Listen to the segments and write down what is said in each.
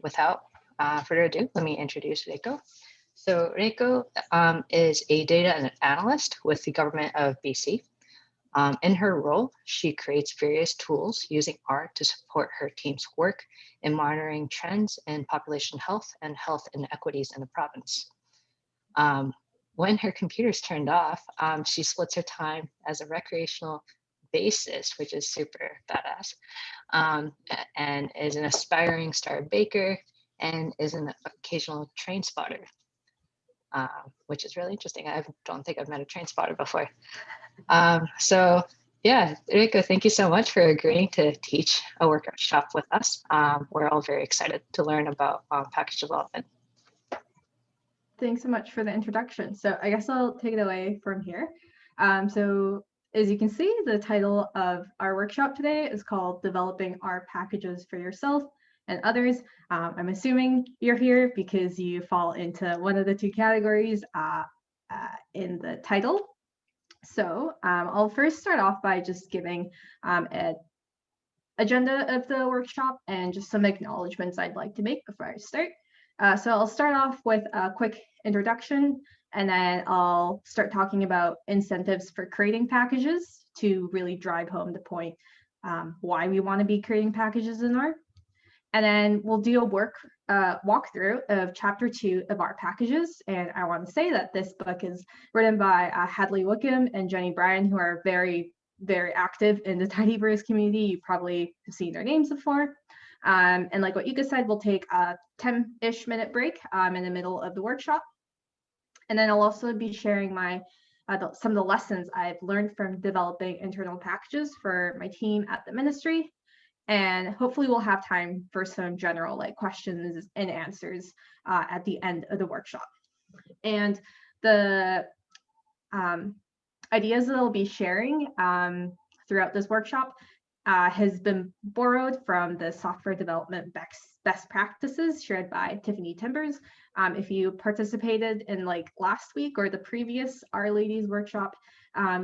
without further ado, let me introduce Reiko. So Reiko is a data analyst with the government of BC. In her role, she creates various tools using R to support her team's work in monitoring trends in population health and health inequities in the province. When her computer's turned off, she splits her time as a recreational bassist, which is super badass, and is an aspiring star baker and is an occasional train spotter, which is really interesting. I don't think I've met a train spotter before. So yeah, Reiko, thank you so much for agreeing to teach a workshop with us. We're all very excited to learn about package development. Thanks so much for the introduction. So I guess I'll take it away from here. So as you can see, the title of our workshop today is called Developing R Packages for Yourself and Others. I'm assuming you're here because you fall into one of the two categories in the title. So I'll first start off by just giving an agenda of the workshop and just some acknowledgements I'd like to make before I start. So I'll start off with a quick introduction, and then I'll start talking about incentives for creating packages to really drive home the point why we want to be creating packages in R. And then we'll do a walkthrough of chapter 2 of R packages. And I want to say that this book is written by Hadley Wickham and Jenny Bryan, who are very, very active in the tidyverse community. You probably have seen their names before. And like what Yuka said, we'll take a 10-ish minute break in the middle of the workshop. And then I'll also be sharing some of the lessons I've learned from developing internal packages for my team at the ministry. And hopefully we'll have time for some general questions and answers at the end of the workshop. And the ideas that I'll be sharing throughout this workshop has been borrowed from the software development best practices shared by Tiffany Timbers. If you participated in last week or the previous Our Ladies workshop,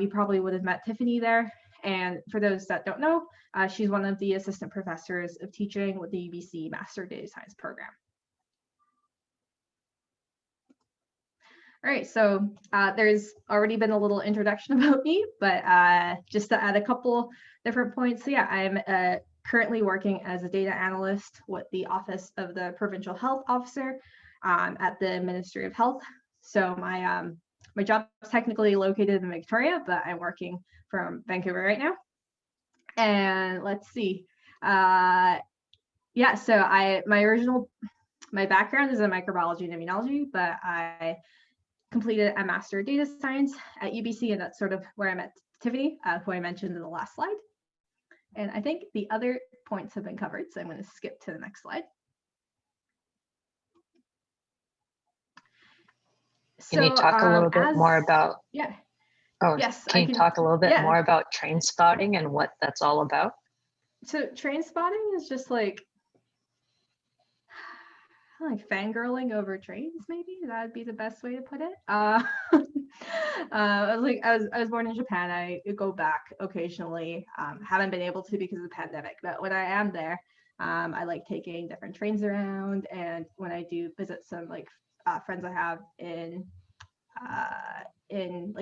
you probably would have met Tiffany there. And for those that don't know, she's one of the assistant professors of teaching with the UBC Master Data Science program. All right, so there's already been a little introduction about me, but just to add a couple different points. So yeah, I'm currently working as a data analyst with the Office of the Provincial Health Officer at the Ministry of Health. So my job is technically located in Victoria, but I'm working from Vancouver right now. And let's see. Yeah, so my background is in microbiology and immunology, but I completed a Master of Data Science at UBC, and that's sort of where I met Tiffany, who I mentioned in the last slide. And I think the other points have been covered, so I'm going to skip to the next slide. Can you talk a little bit more about? Yeah. Oh, yes. Can you talk a little bit more about train spotting and what that's all about? So train spotting is just like fangirling over trains, maybe that'd be the best way to put it. I was born in Japan. I go back occasionally. Haven't been able to because of the pandemic, but when I am there, I like taking different trains around. And when I do visit some friends I have in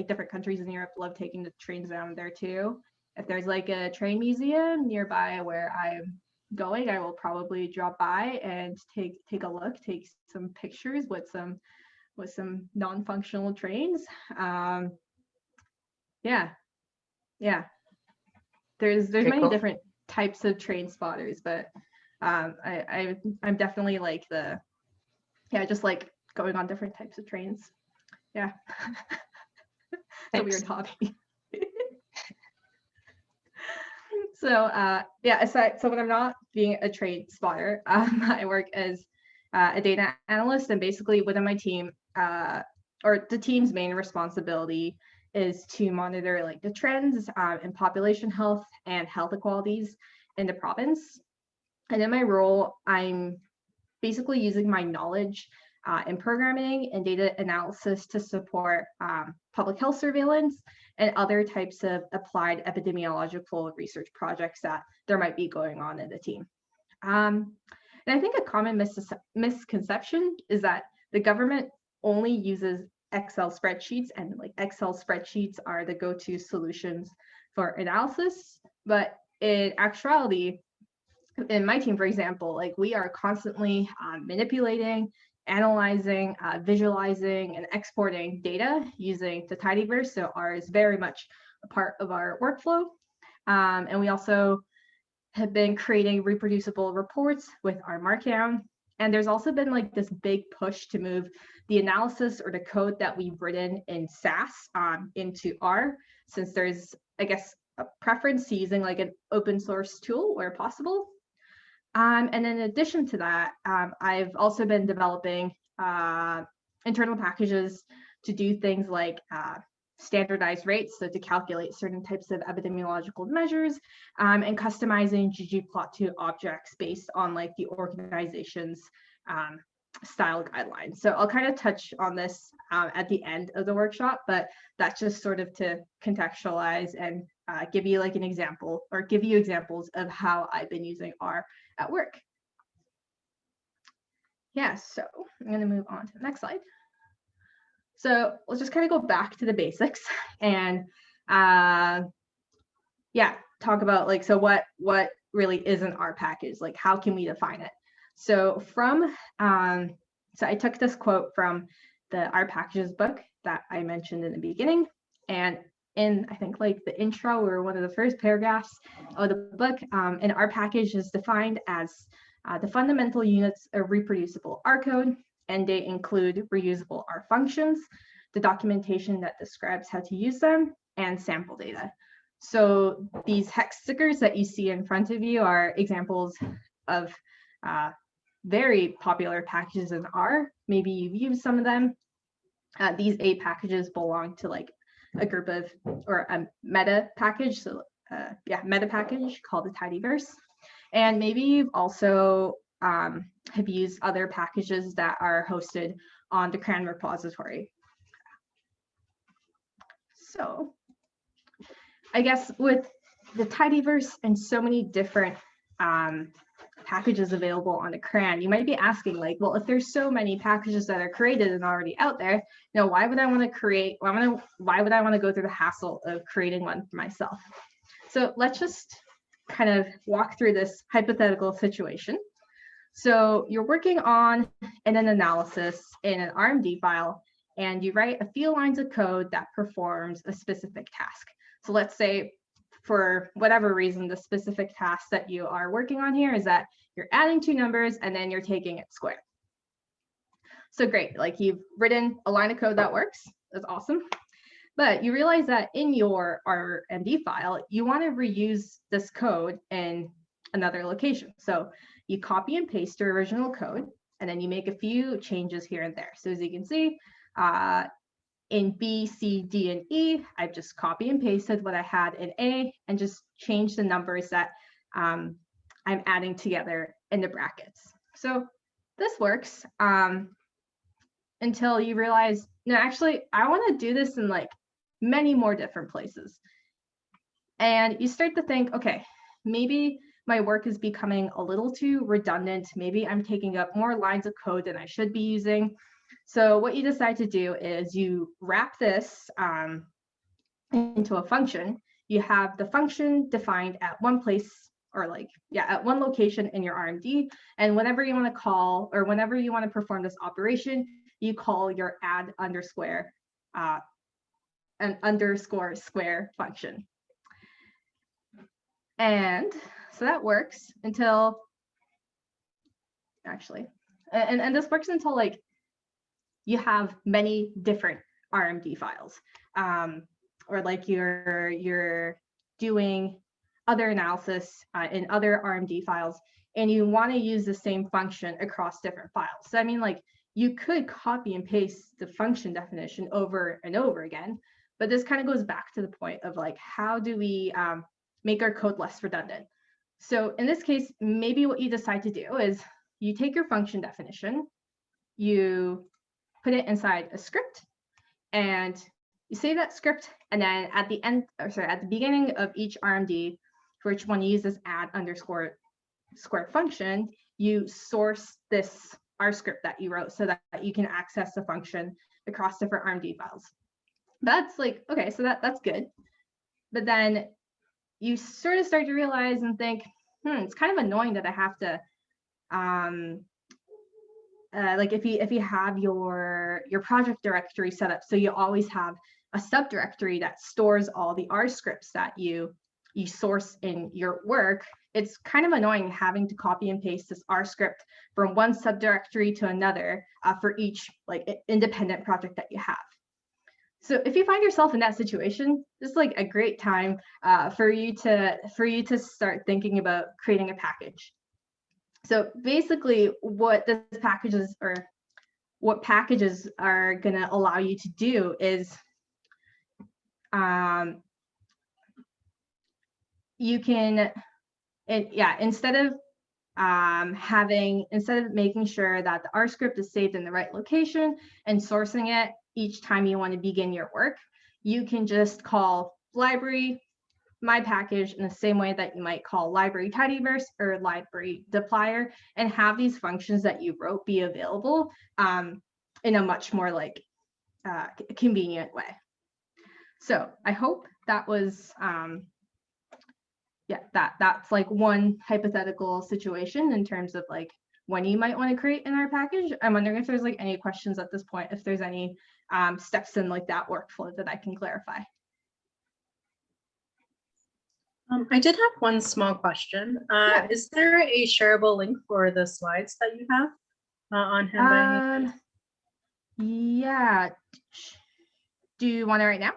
different countries in Europe, love taking the trains around there too. If there's a train museum nearby where I'm going, I will probably drop by and take a look, take some pictures with some non-functional trains. Yeah. There's many different types of train spotters, but I'm definitely just going on different types of trains. Yeah. It's a weird hobby. So so when I'm not being a train spotter, I work as a data analyst, and basically within my team, or the team's main responsibility is to monitor the trends in population health and health inequalities in the province. And in my role, I'm basically using my knowledge in programming and data analysis to support public health surveillance and other types of applied epidemiological research projects that there might be going on in the team. And I think a common misconception is that the government only uses Excel spreadsheets, and like Excel spreadsheets are the go-to solutions for analysis. But in actuality, in my team, for example, like we are constantly manipulating, analyzing, visualizing, and exporting data using the tidyverse. So R is very much a part of our workflow. And we also have been creating reproducible reports with our Markdown. And there's also been like this big push to move the analysis or the code that we've written in SAS into R, since there's, I guess, a preference to using like an open source tool where possible. And in addition to that, I've also been developing internal packages to do things like standardized rates, so to calculate certain types of epidemiological measures, and customizing ggplot2 objects based on like the organization's style guidelines. So I'll kind of touch on this at the end of the workshop, but that's just sort of to contextualize and give you like an example, or give you examples of how I've been using R at work. Yeah, so I'm going to move on to the next slide. So let's just kind of go back to the basics and yeah, talk about like, so what really is an R package? Like, how can we define it? So from, so I took this quote from the R packages book that I mentioned in the beginning, and in, I think like the intro or one of the first paragraphs of the book, an R package is defined as the fundamental units of reproducible R code, and they include reusable R functions, the documentation that describes how to use them, and sample data. So these hex stickers that you see in front of you are examples of very popular packages in R. Maybe you've used some of them. These 8 packages belong to like a group of, or a meta package. So yeah, meta package called the tidyverse. And maybe you've also have used other packages that are hosted on the CRAN repository. So I guess with the tidyverse and so many different packages available on the CRAN, you might be asking like, well, if there's so many packages that are created and already out there, you know, why would I want to create, why would I want to go through the hassle of creating one for myself? So let's just kind of walk through this hypothetical situation. So you're working on an analysis in an RMD file, and you write a few lines of code that performs a specific task. So let's say for whatever reason, the specific task that you are working on here is that you're adding 2 numbers and then you're taking it squared. So great, like you've written a line of code that works, that's awesome. But you realize that in your RMD file, you want to reuse this code in another location. So you copy and paste your original code, and then you make a few changes here and there. So as you can see, in B, C, D, and E, I've just copy and pasted what I had in A and just changed the numbers that I'm adding together in the brackets. So this works until you realize, no, actually, I want to do this in like many more different places. And you start to think, okay, maybe my work is becoming a little too redundant. Maybe I'm taking up more lines of code than I should be using. So what you decide to do is you wrap this into a function. You have the function defined at one place, or like, yeah, at one location in your RMD. And whenever you want to call, or whenever you want to perform this operation, you call your add underscore an underscore square function. And so that works until, actually, and this works until like you have many different RMD files, or like you're doing other analysis in other RMD files, and you want to use the same function across different files. So I mean, like you could copy and paste the function definition over and over again, but this kind of goes back to the point of like, how do we make our code less redundant? So in this case, maybe what you decide to do is you take your function definition, you put it inside a script, and you save that script, and then at the end, or sorry, at the beginning of each RMD, for which one you use this add underscore square function, you source this R script that you wrote so that you can access the function across different RMD files. That's like, okay, so that's good. But then you sort of start to realize and think, it's kind of annoying that I have to, like if you have your project directory set up, so you always have a subdirectory that stores all the R scripts that you source in your work. It's kind of annoying having to copy and paste this R script from one subdirectory to another for each like independent project that you have. So if you find yourself in that situation, this is like a great time for you to start thinking about creating a package. So basically, what packages are going to allow you to do is you can, instead of making sure that the R script is saved in the right location and sourcing it each time you want to begin your work, you can just call library my package in the same way that you might call library tidyverse or library dplyr, and have these functions that you wrote be available in a much more like convenient way. So I hope that was that's like one hypothetical situation in terms of like when you might want to create an R package. I'm wondering if there's like any questions at this point, if there's any steps in like that workflow that I can clarify. I did have one small question. Yeah. Is there a shareable link for the slides that you have on hand by any chance? Yeah. Do you want it right now?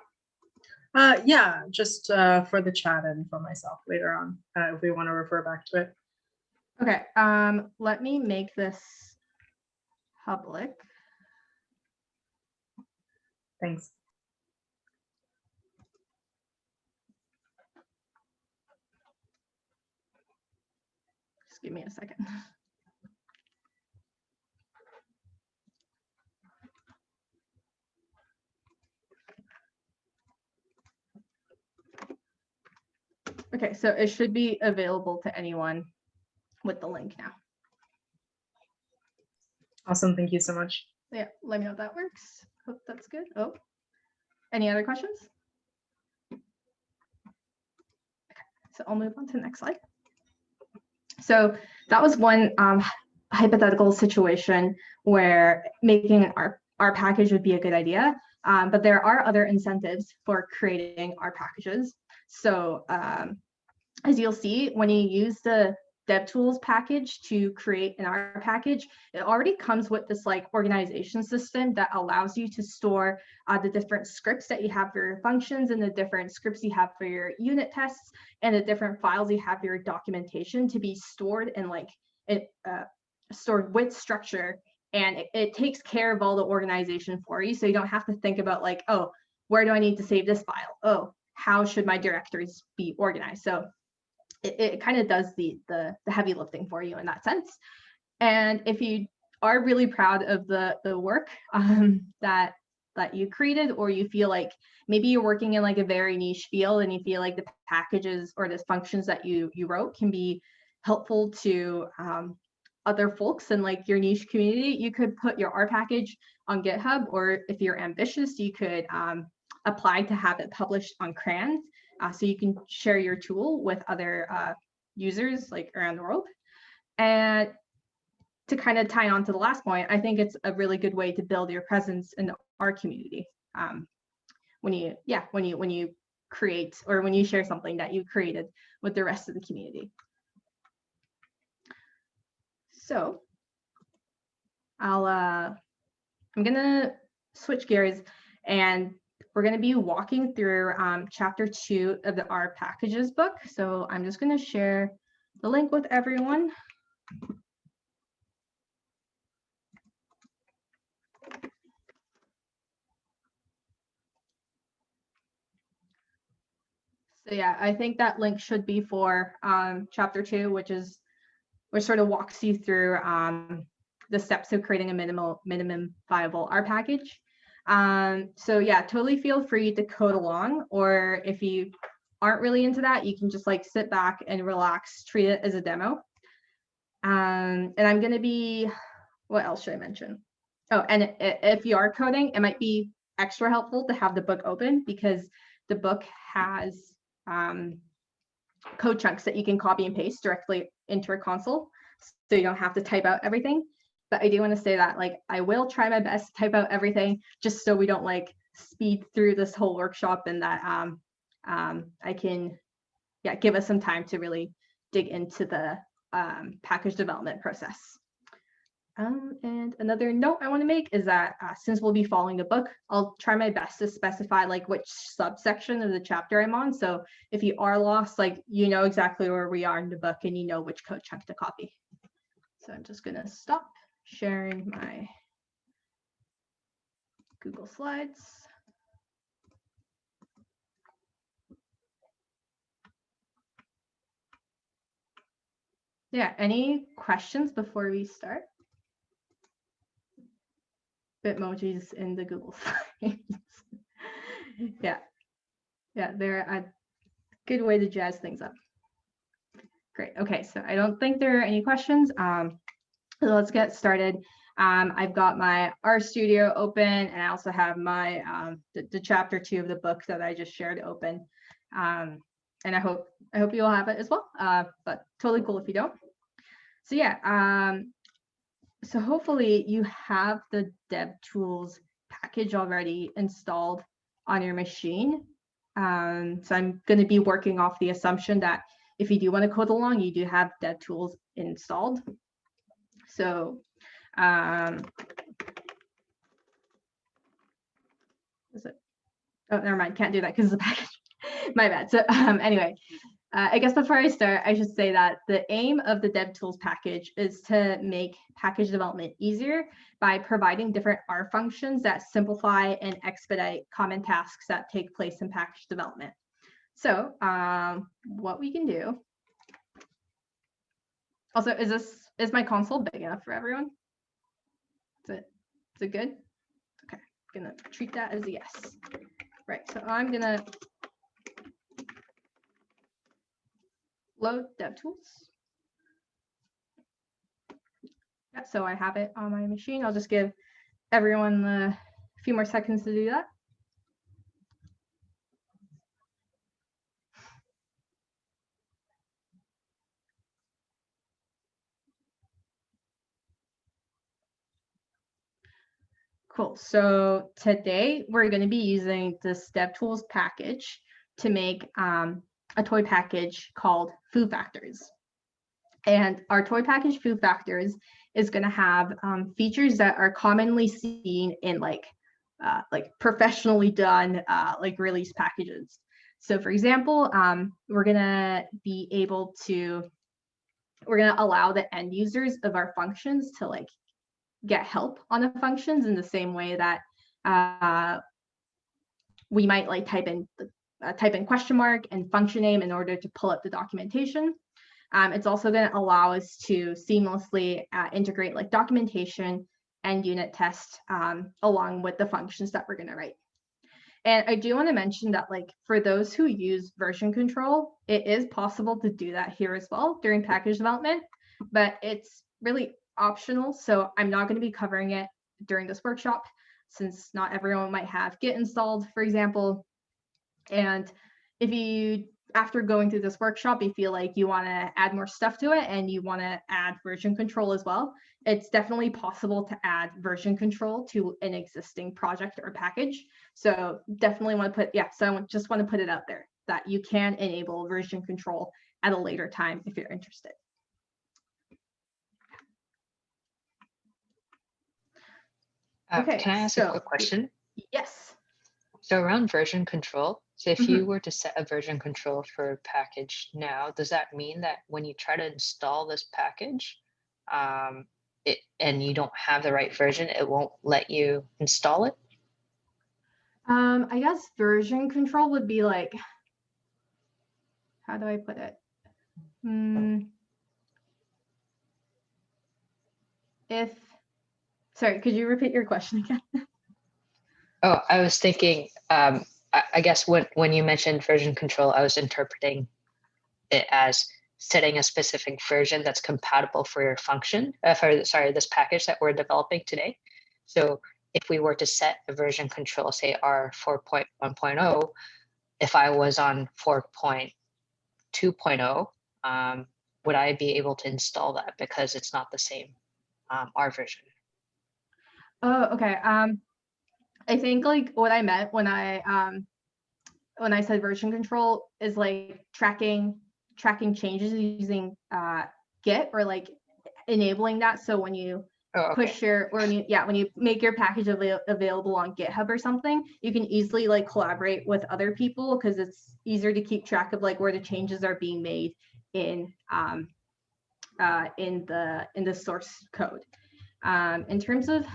Yeah, just for the chat and for myself later on, if we want to refer back to it. Okay, let me make this public. Thanks. Just give me a second. Okay, so it should be available to anyone with the link now. Awesome, thank you so much. Yeah, let me know if that works. Hope that's good. Oh, any other questions? Okay, so I'll move on to the next slide. So that was one hypothetical situation where making an R package would be a good idea, but there are other incentives for creating R packages. So as you'll see, when you use the DevTools package to create an R package, it already comes with this like organization system that allows you to store the different scripts that you have for your functions, and the different scripts you have for your unit tests, and the different files you have for your documentation to be stored in like stored with structure. And it takes care of all the organization for you, so you don't have to think about like, oh, where do I need to save this file? Oh, how should my directories be organized? So it kind of does the heavy lifting for you in that sense. And if you are really proud of the work that you created, or you feel like maybe you're working in like a very niche field and you feel like the packages or the functions that you wrote can be helpful to other folks in like your niche community, you could put your R package on GitHub, or if you're ambitious, you could apply to have it published on CRAN. So you can share your tool with other users like around the world. And to kind of tie on to the last point, I think it's a really good way to build your presence in our community. When you create, or when you share something that you created with the rest of the community. So I'm gonna switch gears, and we're going to be walking through chapter 2 of the R packages book. So I'm just going to share the link with everyone. So yeah, I think that link should be for chapter 2, which sort of walks you through the steps of creating a minimum viable R package. So yeah, totally feel free to code along, or if you aren't really into that, you can just like sit back and relax, treat it as a demo. And I'm going to be, what else should I mention? Oh, and if you are coding, it might be extra helpful to have the book open because the book has code chunks that you can copy and paste directly into a console. So you don't have to type out everything. But I do want to say that like I will try my best to type out everything just so we don't like speed through this whole workshop, and that I can give us some time to really dig into the package development process. And another note I want to make is that since we'll be following the book, I'll try my best to specify like which subsection of the chapter I'm on. So if you are lost, like you know exactly where we are in the book and you know which code chunk to copy. So I'm just going to stop sharing my Google Slides. Yeah, any questions before we start? Bitmojis in the Google Slides. yeah, they're a good way to jazz things up. Great. Okay, so I don't think there are any questions. So let's get started. I've got my RStudio open, and I also have my the chapter 2 of the book that I just shared open. And I hope you all have it as well. But totally cool if you don't. So yeah, so hopefully you have the DevTools package already installed on your machine. So I'm going to be working off the assumption that if you do want to code along, you do have DevTools installed. So is it? Oh, never mind. Can't do that because it's a package. My bad. So anyway, I guess before I start, I should say that the aim of the DevTools package is to make package development easier by providing different R functions that simplify and expedite common tasks that take place in package development. So what we can do. Also, is my console big enough for everyone? Is it good? Okay, I'm gonna treat that as a yes. Right, so I'm gonna load DevTools. Yeah, so I have it on my machine. I'll just give everyone a few more seconds to do that. Cool. So today we're going to be using this DevTools package to make a toy package called Foo Factors. And our toy package Foo Factors is going to have features that are commonly seen in like professionally done like release packages. So for example, we're going to allow the end users of our functions to like get help on the functions in the same way that we might like type in question mark and function name in order to pull up the documentation. It's also going to allow us to seamlessly integrate like documentation and unit test along with the functions that we're going to write. And I do want to mention that like for those who use version control, it is possible to do that here as well during package development, but it's really optional. So I'm not going to be covering it during this workshop since not everyone might have Git installed, for example. And if you, after going through this workshop, you feel like you want to add more stuff to it and you want to add version control as well, it's definitely possible to add version control to an existing project or package. So definitely want to put, so I just want to put it out there that you can enable version control at a later time if you're interested. Okay, can I ask a quick question? Yes. So around version control, so if you were to set a version control for a package now, does that mean that when you try to install this package, and you don't have the right version, it won't let you install it? I guess version control would be like, how do I put it? Sorry, could you repeat your question again? Oh, I was thinking, I guess when you mentioned version control, I was interpreting it as setting a specific version that's compatible for your function, this package that we're developing today. So if we were to set a version control, say R 4.1.0, if I was on 4.2.0, would I be able to install that because it's not the same R version? Oh, okay. I think like what I meant when I said version control is like tracking changes using Git, or like enabling that. So when you push your, or when you make your package available on GitHub or something, you can easily like collaborate with other people, because it's easier to keep track of like where the changes are being made in the source code. In terms of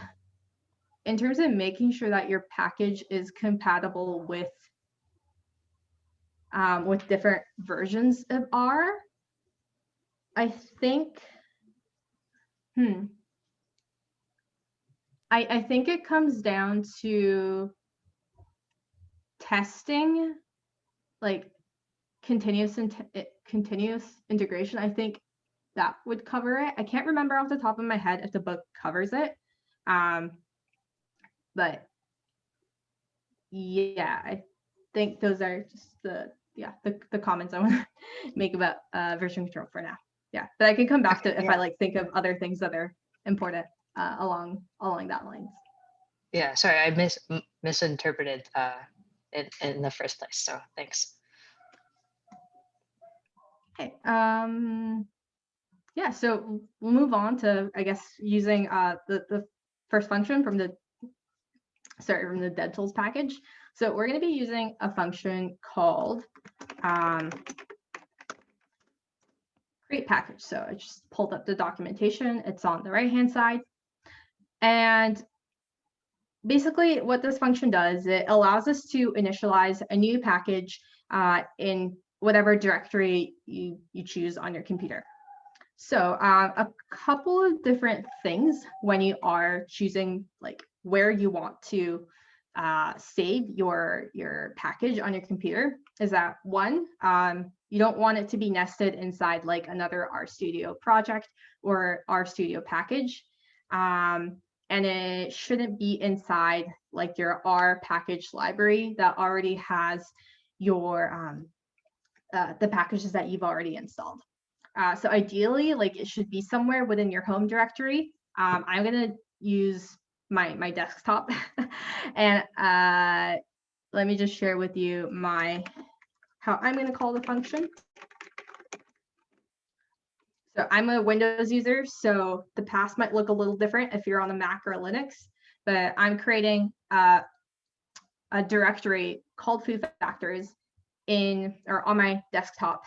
making sure that your package is compatible with different versions of R, I think, I think it comes down to testing, like continuous integration. I think that would cover it. I can't remember off the top of my head if the book covers it. But yeah, I think those are just the comments I want to make about version control for now. Yeah, but I can come back to if I like think of other things that are important along that lines. Yeah, sorry, I misinterpreted in the first place. So thanks. Okay. Yeah, so we'll move on to, I guess, using the first function from the DevTools package. So we're going to be using a function called create package. So I just pulled up the documentation. It's on the right-hand side. And basically what this function does, it allows us to initialize a new package in whatever directory you choose on your computer. So a couple of different things when you are choosing like where you want to save your package on your computer is that one, you don't want it to be nested inside like another RStudio project or RStudio package. And it shouldn't be inside like your R package library that already has your the packages that you've already installed. So ideally, like it should be somewhere within your home directory. I'm gonna use my desktop, and let me just share with you how I'm gonna call the function. So I'm a Windows user, so the path might look a little different if you're on a Mac or a Linux, but I'm creating a directory called foo-factors on my desktop.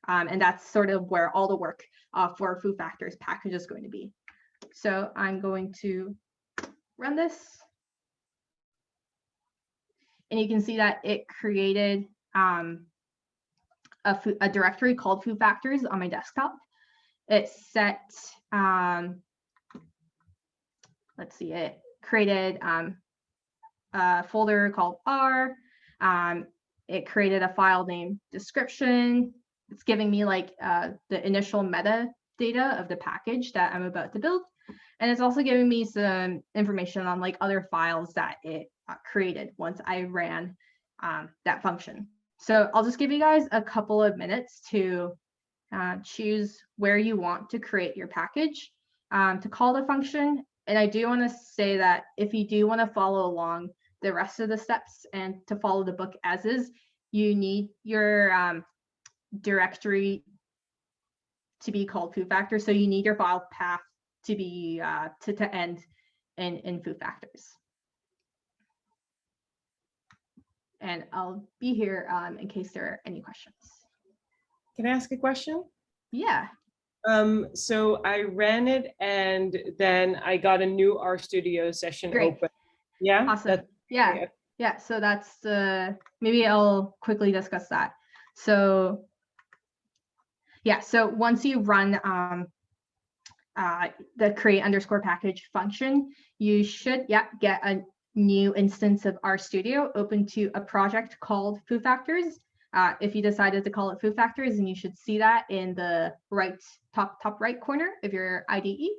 And that's sort of where all the work for foo-factors package is going to be. So I'm going to run this. And you can see that it created a directory called foo-factors on my desktop. It set, let's see, it created a folder called R. It created a file name description. It's giving me like the initial metadata of the package that I'm about to build. And it's also giving me some information on like other files that it created once I ran that function. So I'll just give you guys a couple of minutes to choose where you want to create your package to call the function. And I do want to say that if you do want to follow along the rest of the steps and to follow the book as is, you need your directory to be called foo-factors. So you need your file path to be to end in foo-factors. And I'll be here in case there are any questions. Can I ask a question? Yeah. So I ran it and then I got a new RStudio session Great. open. Yeah. Awesome. Yeah. Yeah. So that's maybe I'll quickly discuss that. So yeah. So once you run the create_package function, you should get a new instance of RStudio open to a project called foo-factors. If you decided to call it foo factors, then you should see that in the top right corner of your IDE.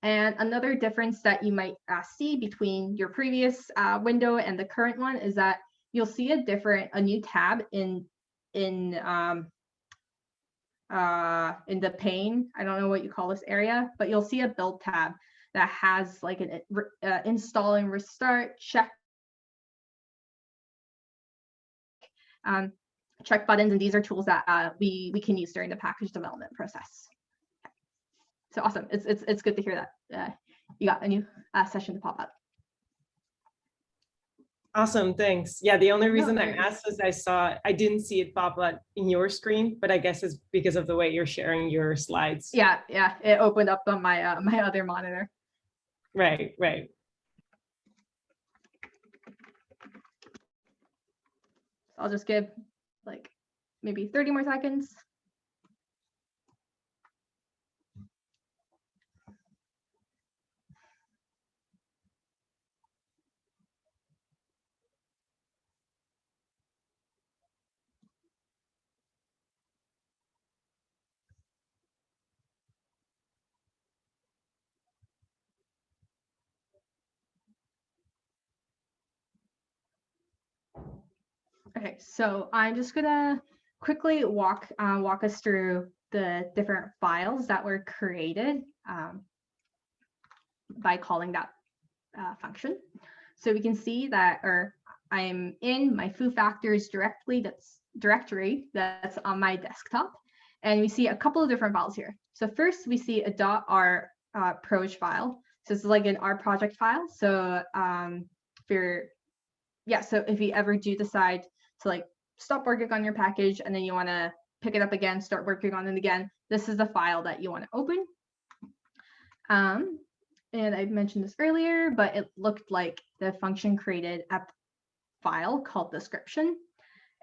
And another difference that you might see between your previous window and the current one is that you'll see a new tab in the pane. I don't know what you call this area, but you'll see a build tab that has like an install and restart check check buttons, and these are tools that we can use during the package development process. So awesome! It's good to hear that you got a new session to pop up. Awesome, thanks. Yeah, the only reason I worries. asked is I didn't see it pop up in your screen, but I guess it's because of the way you're sharing your slides. Yeah, it opened up on my my other monitor. Right. I'll just give like maybe 30 more seconds. Okay, so I'm just gonna quickly walk us through the different files that were created by calling that function. So we can see that, I'm in my foo factors directory that's on my desktop, and we see a couple of different files here. So first we see a .r proj file. So it's like an R project file. So so if you ever do decide to like stop working on your package and then you want to pick it up again, start working on it again, this is the file that you want to open. And I mentioned this earlier, but it looked like the function created a file called description,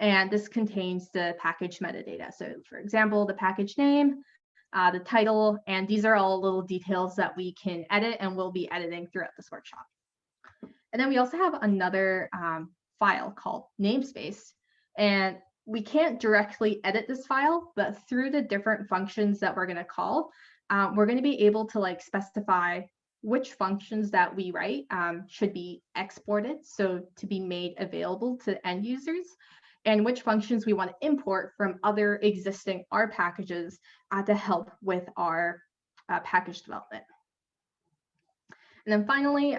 and this contains the package metadata. So for example, the package name, the title, and these are all little details that we can edit and we'll be editing throughout this workshop. And then we also have another file called namespace, and we can't directly edit this file, but through the different functions that we're going to call, we're going to be able to like specify which functions that we write should be exported, so to be made available to end users, and which functions we want to import from other existing R packages to help with our package development. And then finally,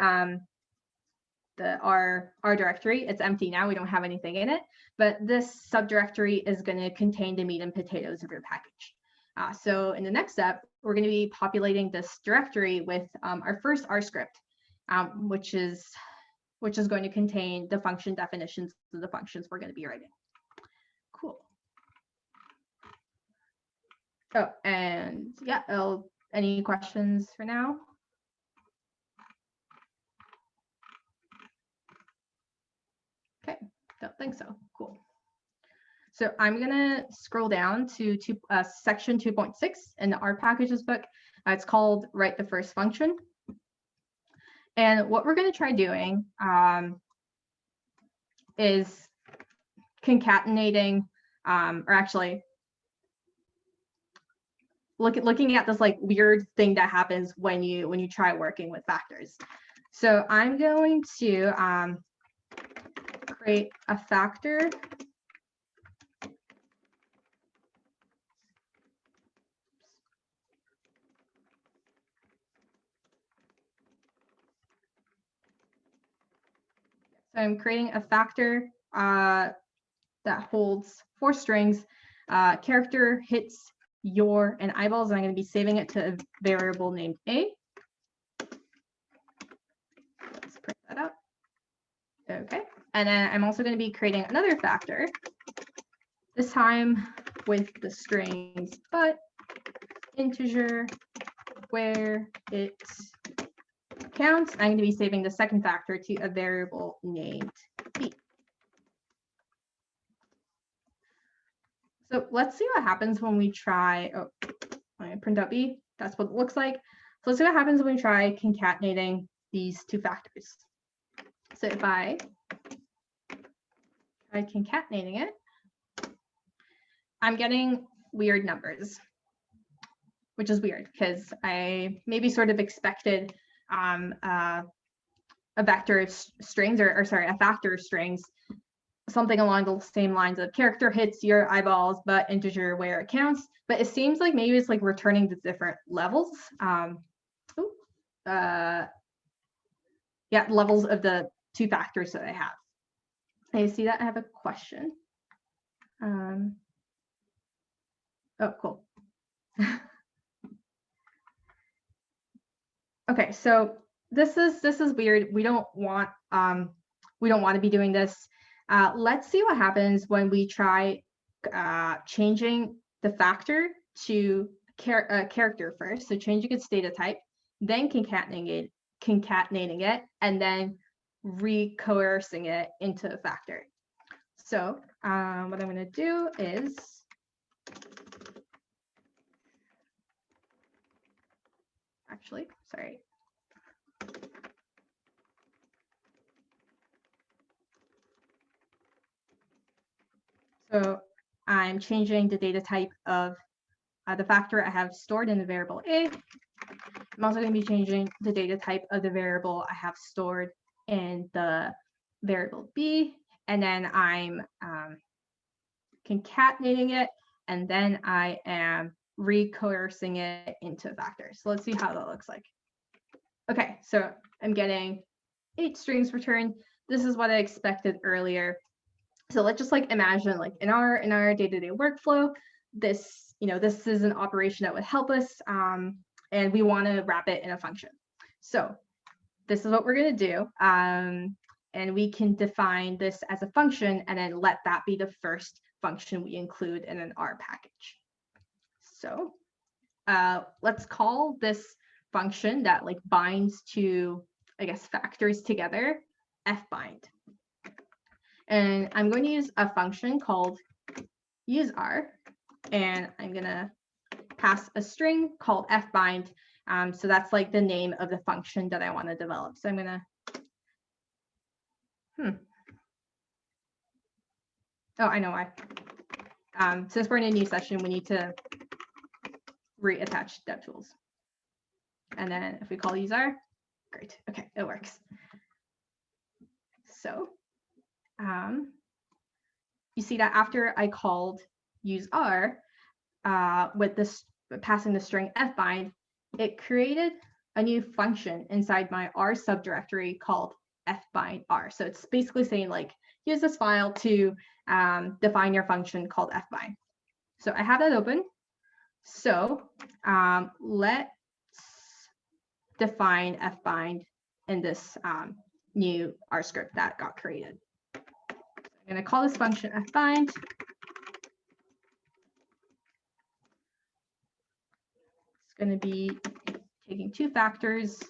our directory, it's empty now, we don't have anything in it, but this subdirectory is going to contain the meat and potatoes of your package. So in the next step, we're going to be populating this directory with our first R script, which is going to contain the function definitions of the functions we're going to be writing. Cool. Oh, and yeah, any questions for now? Okay, don't think so. Cool. So I'm gonna scroll down to section 2.6 in the R packages book. It's called Write the First Function. And what we're gonna try doing is concatenating, or actually looking at this like weird thing that happens when you try working with factors. So I'm going to create a factor So I'm creating a factor that holds 4 strings, character, hits, your, and eyeballs, and I'm going to be saving it to a variable named A. Let's print that out. Okay, and then I'm also going to be creating another factor, this time with the strings but, integer, where it counts. I'm going to be saving the second factor to a variable named B. So let's see what happens when we try, I'm going to print out B. That's what it looks like. So let's see what happens when we try concatenating these 2 factors. So if I try concatenating it, I'm getting weird numbers, which is weird because I maybe sort of expected a vector of strings, or sorry, a factor of strings, something along the same lines of character hits your eyeballs, but integer where it counts. But it seems like maybe it's like returning the different levels. Yeah, levels of the two factors that I have. I see that I have a question. Oh, cool. Okay, so this is weird. We don't want to be doing this. Let's see what happens when we try changing the factor to character first. So changing its data type, then concatenating it, and then recoercing it into a factor. So what I'm going to do is actually, sorry. So I'm changing the data type of the factor I have stored in the variable A. I'm also going to be changing the data type of the variable I have stored in the variable B, and then I'm concatenating it, and then I am recoercing it into a factor. So let's see how that looks like. Okay, so I'm getting 8 strings returned. This is what I expected earlier. So let's just like imagine like in our day-to-day workflow, this is an operation that would help us, and we want to wrap it in a function. So this is what we're going to do, and we can define this as a function and then let that be the first function we include in an R package. So let's call this function that like binds to, I guess, factors together, fbind. And I'm going to use a function called useR, and I'm going to pass a string called fbind. So that's like the name of the function that I want to develop. So I'm going to, oh, I know why. Since we're in a new session, we need to reattach DevTools. And then if we call useR, great. Okay, it works. So you see that after I called useR with this passing the string fbind, it created a new function inside my R subdirectory called fbindR. So it's basically saying like, use this file to define your function called fbind. So I have that open. So let's define fbind in this new R script that got created. I'm going to call this function fbind. It's going to be taking 2 factors.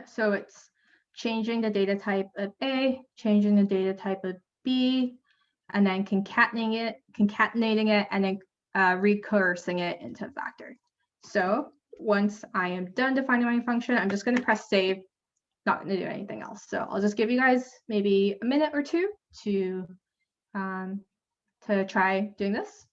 So it's changing the data type of A, changing the data type of B, and then concatenating it, and then recoercing it into a factor. So once I am done defining my function, I'm just going to press save, not going to do anything else. So I'll just give you guys maybe a minute or two to try doing this.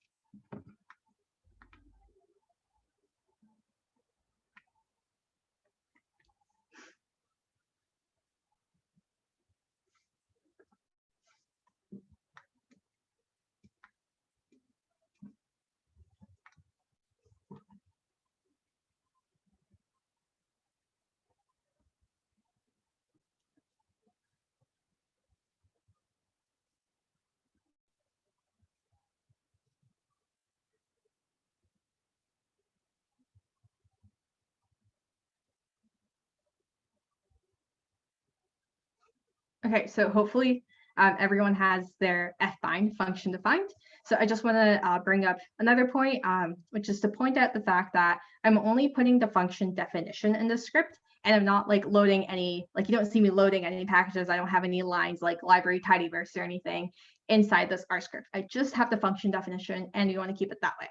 Okay, so hopefully everyone has their fbind function defined. So I just want to bring up another point, which is to point out the fact that I'm only putting the function definition in the script, and I'm not like loading any, like you don't see me loading any packages. I don't have any lines like library tidyverse or anything. inside this R script. I just have the function definition, and we want to keep it that way.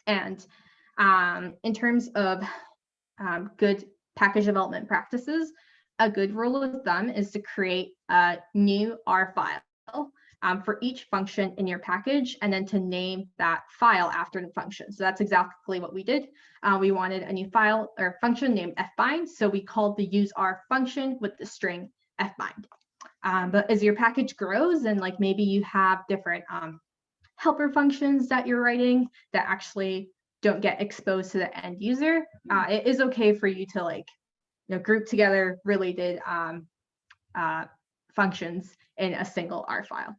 And in terms of good package development practices, a good rule of thumb is to create a new R file for each function in your package, and then to name that file after the function. So that's exactly what we did. We wanted a new file or function named fbind, so we called the useR function with the string fbind. But as your package grows, and like maybe you have different helper functions that you're writing that actually don't get exposed to the end user, it is okay for you to like, group together related functions in a single R file.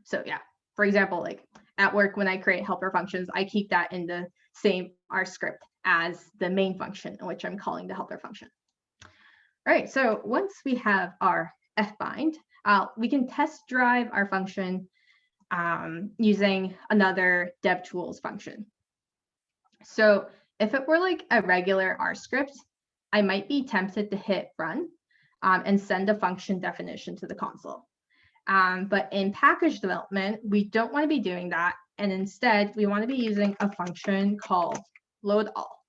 So yeah, for example, like at work, when I create helper functions, I keep that in the same R script as the main function in which I'm calling the helper function. All right, so once we have our fbind, we can test drive our function using another DevTools function. So if it were like a regular R script, I might be tempted to hit run and send a function definition to the console. But in package development, we don't want to be doing that. And instead, we want to be using a function called load all.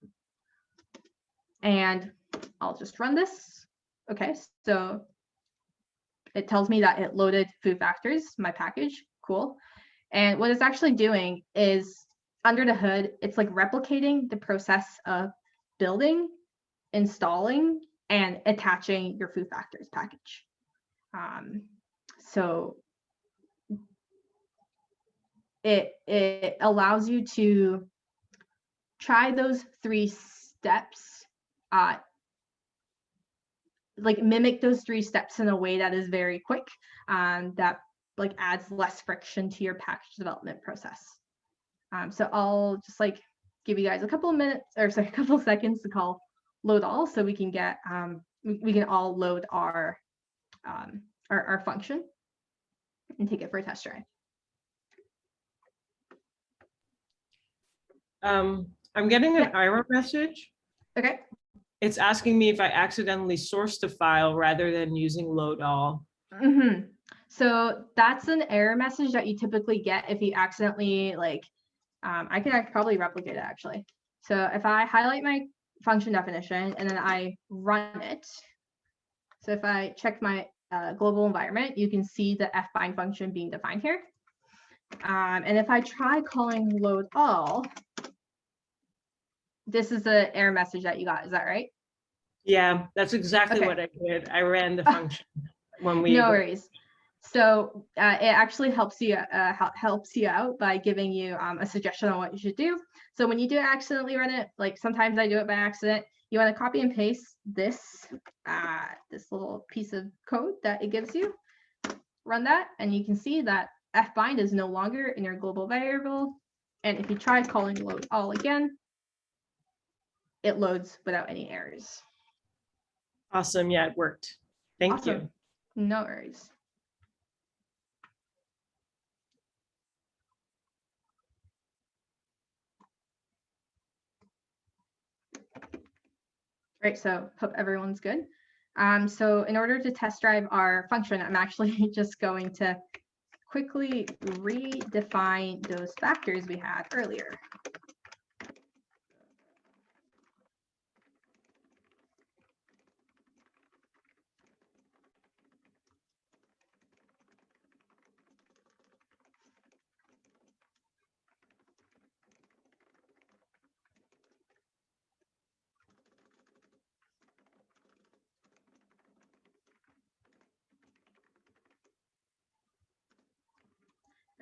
And I'll just run this. Okay, so it tells me that it loaded food factors, my package. Cool. And what it's actually doing is under the hood, it's like replicating the process of building, installing, and attaching your food factors package. So it allows you to try those 3 steps, like mimic those 3 steps in a way that is very quick, that like adds less friction to your package development process. So I'll just like give you guys a couple of minutes, or sorry, a couple of seconds to call load all, so we can get we can all load our function and take it for a test drive. I'm getting an error message. Okay. It's asking me if I accidentally sourced the file rather than using load all. Mm-hmm. So that's an error message that you typically get if you accidentally like, I could probably replicate it actually. So if I highlight my function definition and then I run it. So if I check my global environment, you can see the fbind function being defined here. And if I try calling load all, this is the error message that you got. Is that right? Yeah, that's exactly Okay. what I did. I ran the function when we. No worries. So it actually helps you out by giving you a suggestion on what you should do. So when you do accidentally run it, like sometimes I do it by accident, you want to copy and paste this this little piece of code that it gives you. Run that, and you can see that fbind is no longer in your global variable. And if you try calling load all again, it loads without any errors. Awesome. Yeah, it worked. Thank you. No worries. Right, so hope everyone's good. So in order to test drive our function, I'm actually just going to quickly redefine those factors we had earlier.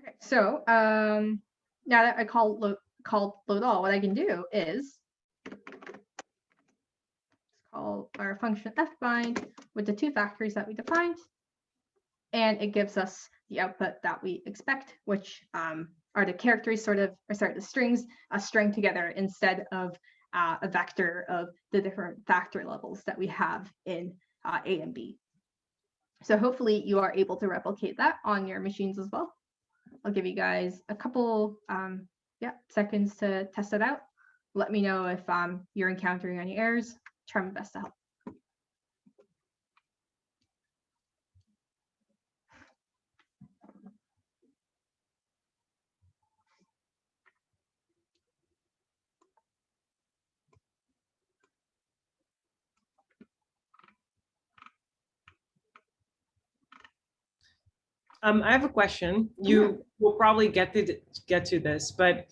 Okay, so now that I called load all, what I can do is call our function fbind with the 2 factors that we defined, and it gives us the output that we expect, which are the characters the strings strung together instead of a vector of the different factor levels that we have in A and B. So hopefully you are able to replicate that on your machines as well. I'll give you guys a couple seconds to test it out. Let me know if you're encountering any errors. Try my best to help. I have a question. You will probably get to this, but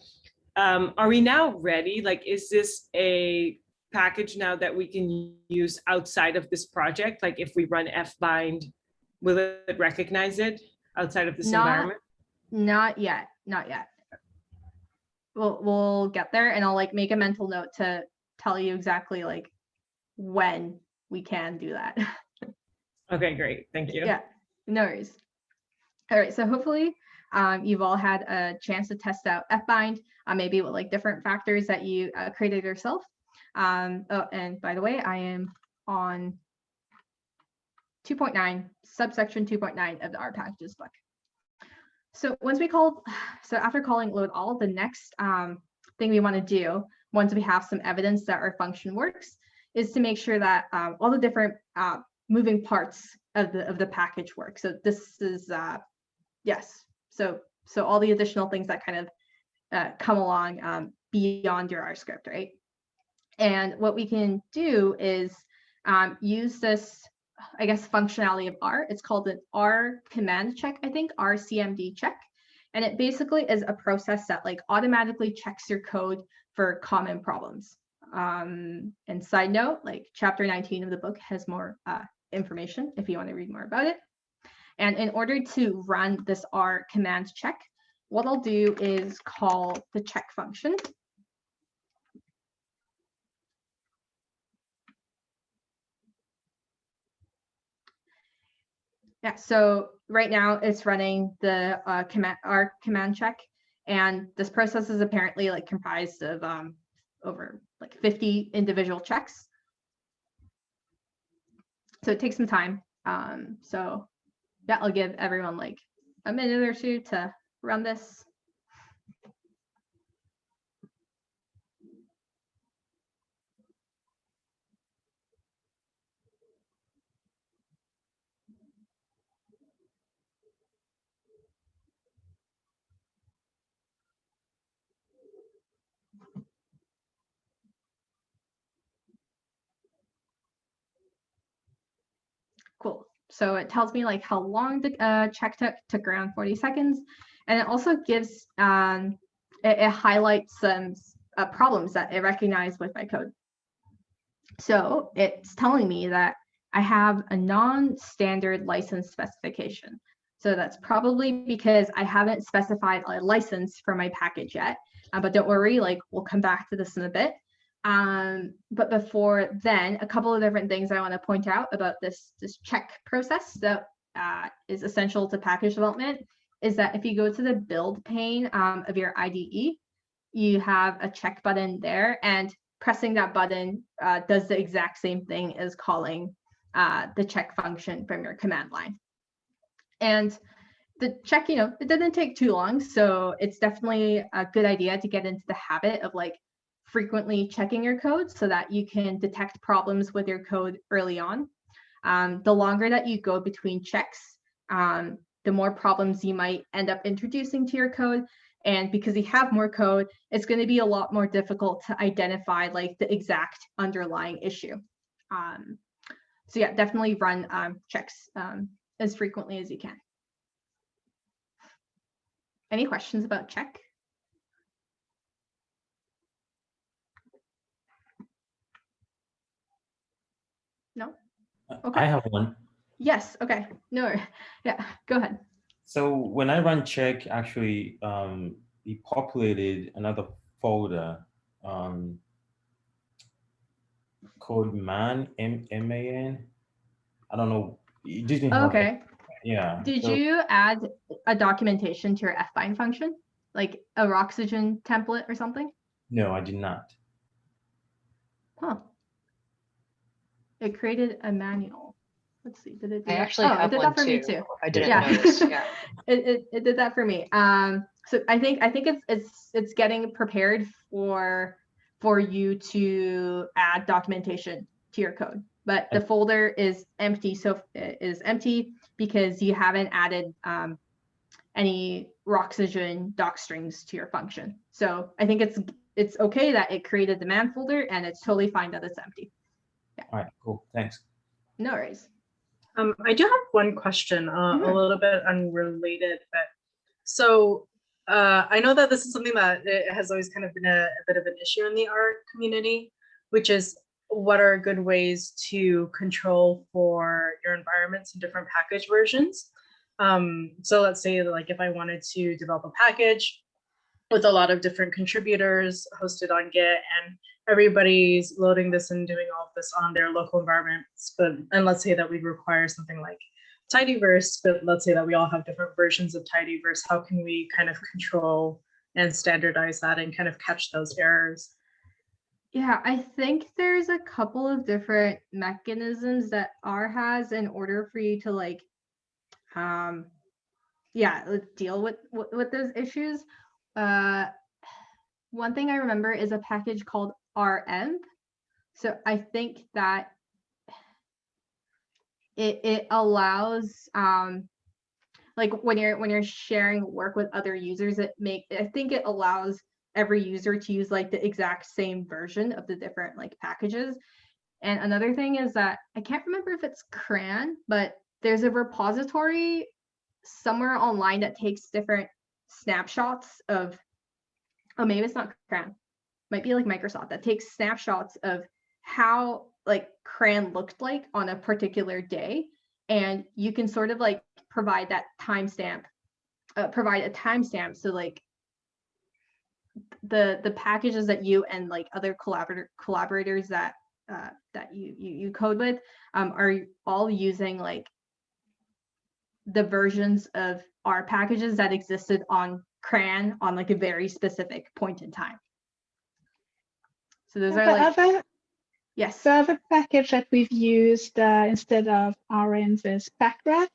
are we now ready? Like, is this a package now that we can use outside of this project? Like, if we run fbind, will it recognize it outside of this environment? Not yet. Not yet. We'll get there, and I'll like make a mental note to tell you exactly like when we can do that. Okay, great. Thank you. Yeah, no worries. All right, so hopefully you've all had a chance to test out fbind, maybe with like different factors that you created yourself. Oh, and by the way, I am on 2.9, subsection 2.9 of the R packages book. So after calling load all, the next thing we want to do once we have some evidence that our function works is to make sure that all the different moving parts of the package work. So this is yes. So all the additional things that kind of come along beyond your R script, right? And what we can do is use this, I guess, functionality of R. It's called an R command check, I think, RCMD check. And it basically is a process that like automatically checks your code for common problems. And side note, like chapter 19 of the book has more information if you want to read more about it. And in order to run this R command check, what I'll do is call the check function. Yeah, so right now it's running the R command check, and this process is apparently like comprised of over like 50 individual checks. So it takes some time. So yeah, I'll give everyone like a minute or two to run this. Cool. So it tells me like how long the check took around 40 seconds. And it also gives, it highlights some problems that it recognized with my code. So it's telling me that I have a non-standard license specification. So that's probably because I haven't specified a license for my package yet. But don't worry, like we'll come back to this in a bit. But before then, a couple of different things I want to point out about this check process that is essential to package development is that if you go to the build pane of your IDE, you have a check button there, and pressing that button does the exact same thing as calling the check function from your command line. And the check, it didn't take too long, so it's definitely a good idea to get into the habit of like frequently checking your code so that you can detect problems with your code early on. The longer that you go between checks, the more problems you might end up introducing to your code. And because you have more code, it's going to be a lot more difficult to identify like the exact underlying issue. So yeah, definitely run checks as frequently as you can. Any questions about check? No? Okay. I have one. Yes, okay. No, yeah, go ahead. So when I run check, actually, it populated another folder called man, M-A-N. I don't know. It didn't have Okay. Yeah. Did so, you add a documentation to your fbind function, like a Roxygen template or something? No, I did not. Huh. It created a manual. Let's see, did it do I that? actually have it did one that for me too. too. I didn't Yeah. notice. Yeah. It did that for me. So I think it's getting prepared for you to add documentation to your code, but the folder is empty. So it is empty because you haven't added any Roxygen doc strings to your function. So I think it's okay that it created the man folder, and it's totally fine that it's empty. All right, cool. Thanks. No worries. I do have one question, a little bit unrelated, but so I know that this is something that it has always kind of been a bit of an issue in the art community, which is what are good ways to control for your environments in different package versions. So let's say like if I wanted to develop a package with a lot of different contributors hosted on Git, and everybody's loading this and doing all of this on their local environments. And let's say that we require something like tidyverse, but let's say that we all have different versions of tidyverse. How can we kind of control and standardize that and kind of catch those errors? Yeah, I think there's a couple of different mechanisms that R has in order for you to like, deal with those issues. One thing I remember is a package called RM. So I think that it allows like when you're sharing work with other users, I think it allows every user to use like the exact same version of the different like packages. And another thing is that I can't remember if it's CRAN, but there's a repository somewhere online that takes different snapshots of, oh, maybe it's not CRAN, might be like Microsoft, that takes snapshots of how like CRAN looked like on a particular day. And you can sort of like provide that timestamp, provide a timestamp. So like the packages that you and like other collaborators that you code with are all using like the versions of our packages that existed on CRAN on like a very specific point in time. So those are like, yes. The other package that we've used instead of RNs is Packrat.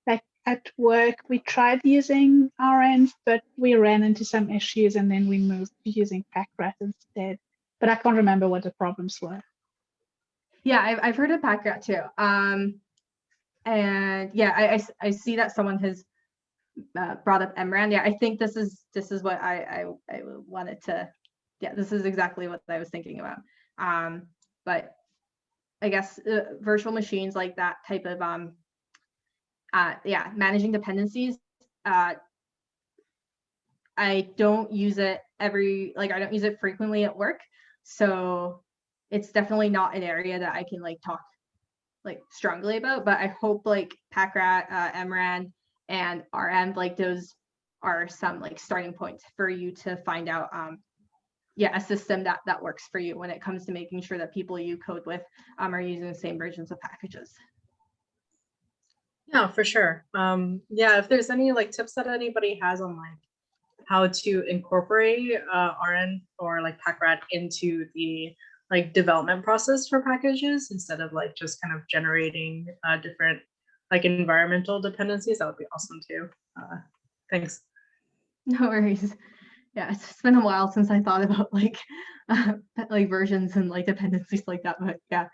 Like at work, we tried using RNs, but we ran into some issues and then we moved to using Packrat instead. But I can't remember what the problems were. Yeah, I've heard of Packrat too. And yeah, I see that someone has brought up MRAN. Yeah, I think this is what I wanted to. Yeah, this is exactly what I was thinking about. But I guess virtual machines like that type of managing dependencies. I don't use it I don't use it frequently at work, so it's definitely not an area that I can like talk like strongly about. But I hope like Packrat, MRAN, and RM, like those are some like starting points for you to find out a system that works for you when it comes to making sure that people you code with are using the same versions of packages. Yeah, for sure. Yeah, if there's any like tips that anybody has on like how to incorporate RN or like Packrat into the like development process for packages instead of like just kind of generating different like environmental dependencies, that would be awesome too. Thanks. No worries. Yeah, it's been a while since I thought about like versions and like dependencies like that. But yeah,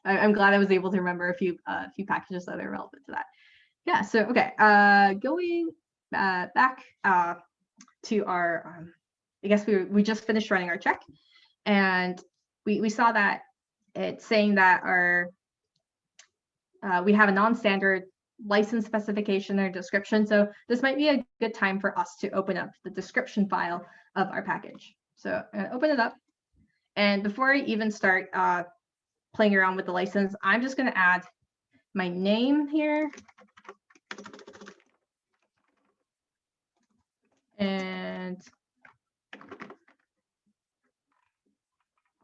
I'm glad I was able to remember a few packages that are relevant to that. Yeah. So okay, going back to our, I guess we just finished running our check, and we saw that it's saying that our we have a non-standard license specification or description. So this might be a good time for us to open up the description file of our package. So I'm gonna open it up. And before I even start playing around with the license, I'm just gonna add my name here. And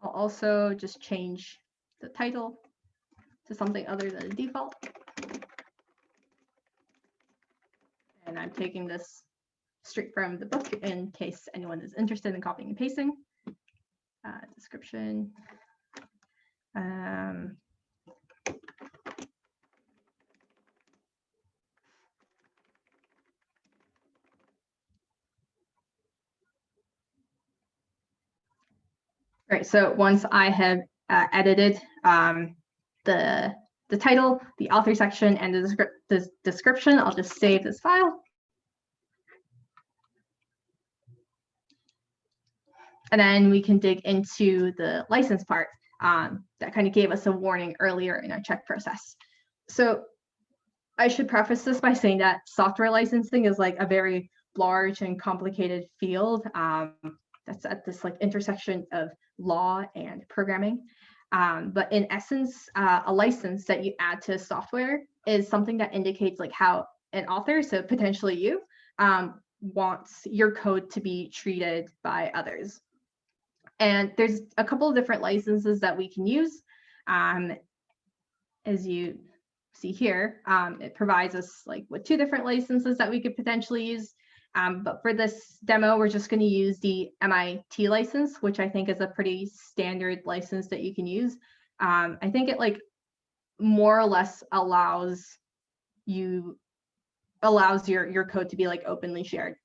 I'll also just change the title to something other than the default. And I'm taking this straight from the book in case anyone is interested in copying and pasting. Description. All right, so once I have edited the title, the author section, and the description, I'll just save this file. And then we can dig into the license part that kind of gave us a warning earlier in our check process. So I should preface this by saying that software licensing is like a very large and complicated field that's at this like intersection of law and programming. But in essence, a license that you add to software is something that indicates like how an author, so potentially you, wants your code to be treated by others. And there's a couple of different licenses that we can use. As you see here, it provides us like with 2 different licenses that we could potentially use. But for this demo, we're just going to use the MIT license, which I think is a pretty standard license that you can use. I think it like more or less allows your code to be like openly shared.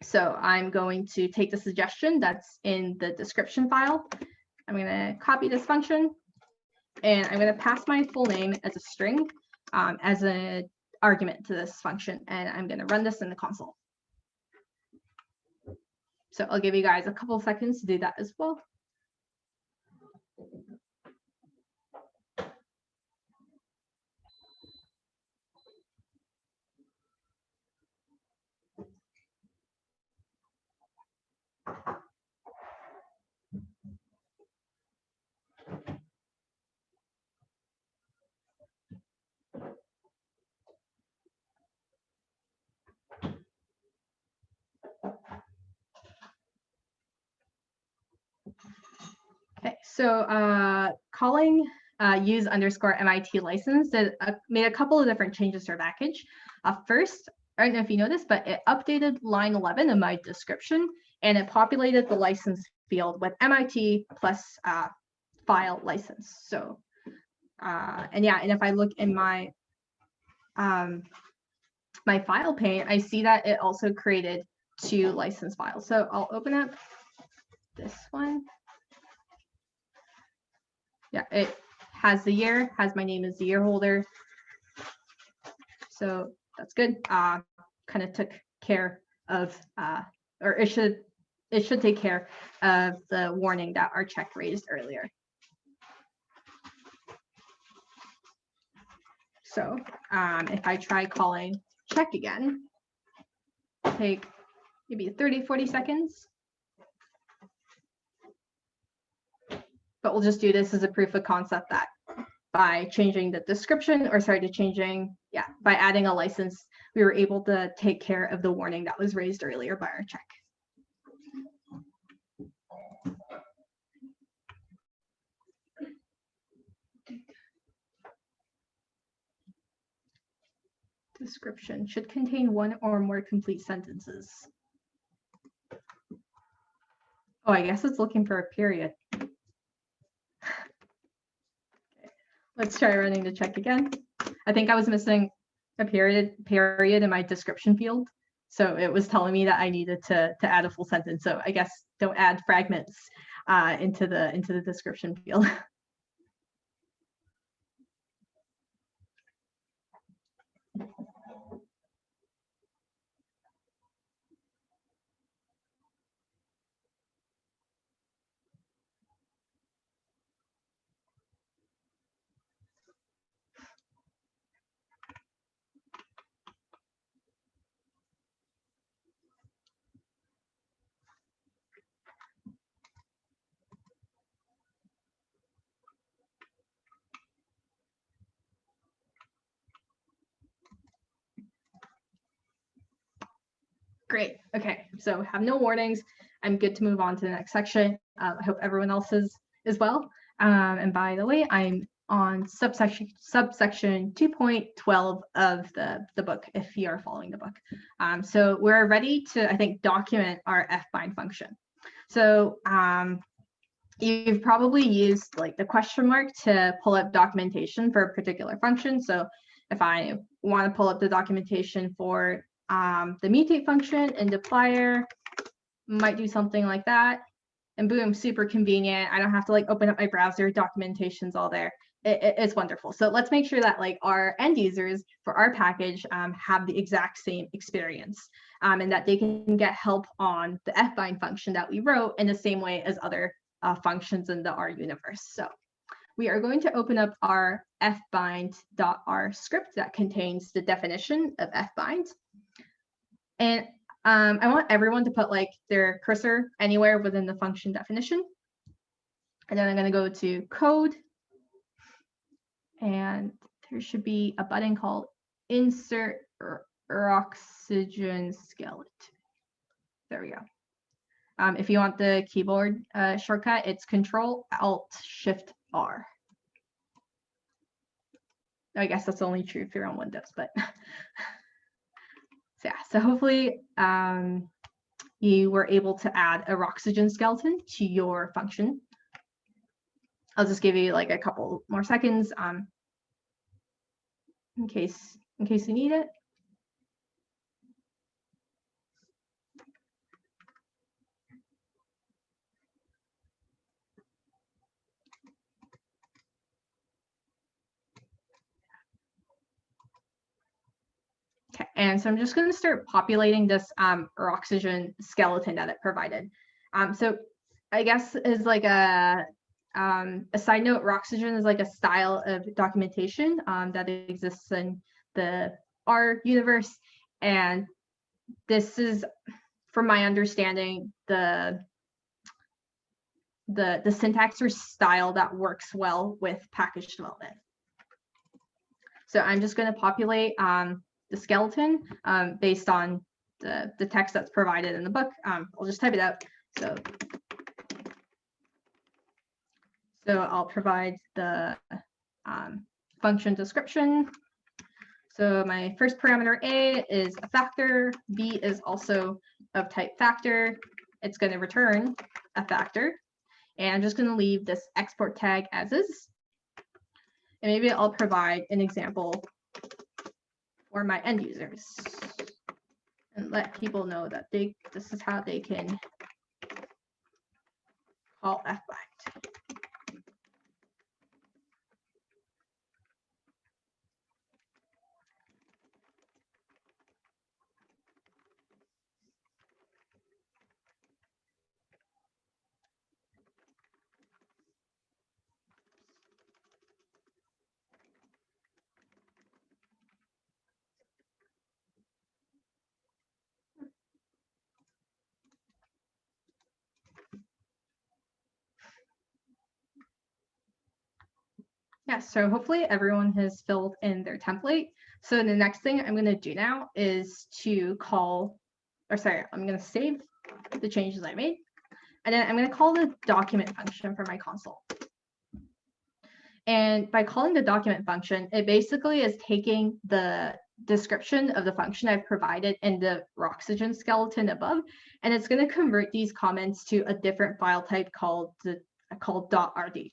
So I'm going to take the suggestion that's in the description file. I'm going to copy this function, and I'm going to pass my full name as a string as an argument to this function, and I'm going to run this in the console. So I'll give you guys a couple of seconds to do that as well. Okay, so calling use underscore MIT license made a couple of different changes to our package. First, I don't know if you noticed, but it updated line 11 in my description, and it populated the license field with MIT plus file license. So, and if I look in my my file pane, I see that it also created 2 license files. So I'll open up this one. Yeah, it has the year, has my name as the year holder. So that's good. Kind of took care of, or it should take care of the warning that our check raised earlier. So if I try calling check again, take maybe 30-40 seconds. But we'll just do this as a proof of concept that by changing the description, or sorry, by adding a license, we were able to take care of the warning that was raised earlier by our check. Description should contain 1 or more complete sentences. Oh, I guess it's looking for a period. Let's try running the check again. I think I was missing a period in my description field. So it was telling me that I needed to add a full sentence. So I guess don't add fragments into the description field. Great. Okay, so have no warnings. I'm good to move on to the next section. I hope everyone else is as well. And by the way, I'm on subsection 2.12 of the book, if you are following the book. So we're ready to, I think, document our fbind function. So you've probably used like the question mark to pull up documentation for a particular function. So if I want to pull up the documentation for the mutate function in dplyr, might do something like that, and boom, super convenient. I don't have to like open up my browser, documentation's all there. It's wonderful. So let's make sure that like our end users for our package have the exact same experience, and that they can get help on the fbind function that we wrote in the same way as other functions in the R universe. So we are going to open up our fbind.r script that contains the definition of fbind. And I want everyone to put like their cursor anywhere within the function definition. And then I'm going to go to code. And there should be a button called insert oxygen skeleton. There we go. If you want the keyboard shortcut, it's Control-Alt-Shift-R. I guess that's only true if you're on Windows, but so yeah. So hopefully you were able to add a oxygen skeleton to your function. I'll just give you like a couple more seconds in case you need it. Okay, and so I'm just going to start populating this oxygen skeleton that it provided. So I guess is like a side note, oxygen is like a style of documentation that exists in the R universe, and this is, from my understanding, the syntax or style that works well with package development. So I'm just going to populate the skeleton based on the text that's provided in the book. I'll just type it out. So I'll provide the function description. So my first parameter A is a factor. B is also of type factor. It's going to return a factor. And I'm just going to leave this export tag as is. And maybe I'll provide an example for my end users and let people know that this is how they can call fbind. Yeah, so hopefully everyone has filled in their template. So the next thing I'm going to do now is to call, or sorry, I'm going to save the changes I made. And then I'm going to call the document function for my console. And by calling the document function, it basically is taking the description of the function I've provided in the oxygen skeleton above, and it's going to convert these comments to a different file type called .rd.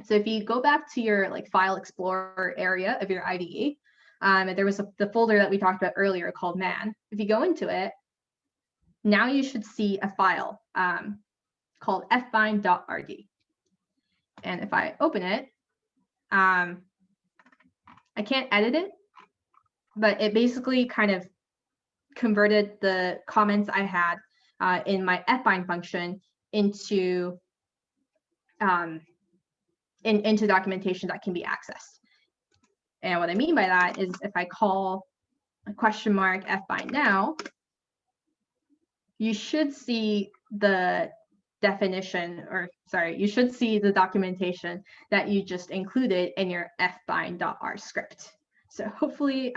So if you go back to your like file explorer area of your IDE, there was the folder that we talked about earlier called man. If you go into it, now you should see a file called fbind.rd. And if I open it, I can't edit it, but it basically kind of converted the comments I had in my fbind function into into documentation that can be accessed. And what I mean by that is if I call a question mark fbind now, you should see the definition, or sorry, you should see the documentation that you just included in your fbind.r script. So hopefully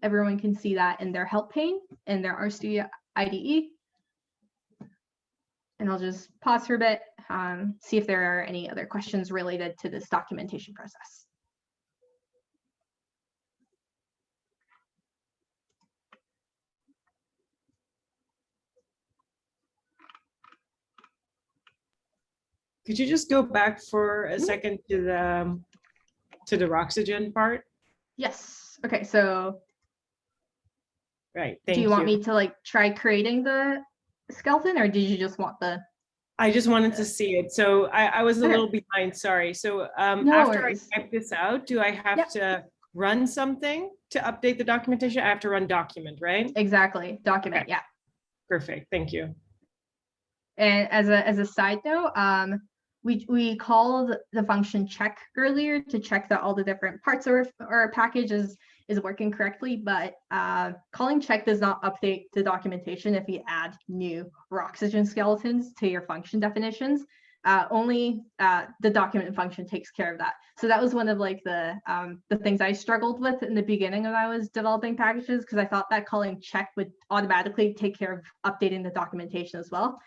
everyone can see that in their help pane in their RStudio IDE. And I'll just pause for a bit, see if there are any other questions related to this documentation process. Could you just go back for a second to the oxygen part? Yes. Okay. So, right. Thank do you want me to like try creating the skeleton, or did you just want the? I just wanted to see it. So I was a little behind. Sorry. So after worries. I type this out, do I have to run something to update the documentation? I have to run document, right? Exactly. Document. Okay. Yeah. Perfect. Thank you. And as a side note, we called the function check earlier to check that all the different parts of our package is working correctly, but calling check does not update the documentation if you add new oxygen skeletons to your function definitions. Only the document function takes care of that. So that was one of like the things I struggled with in the beginning when I was developing packages, because I thought that calling check would automatically take care of updating the documentation as well.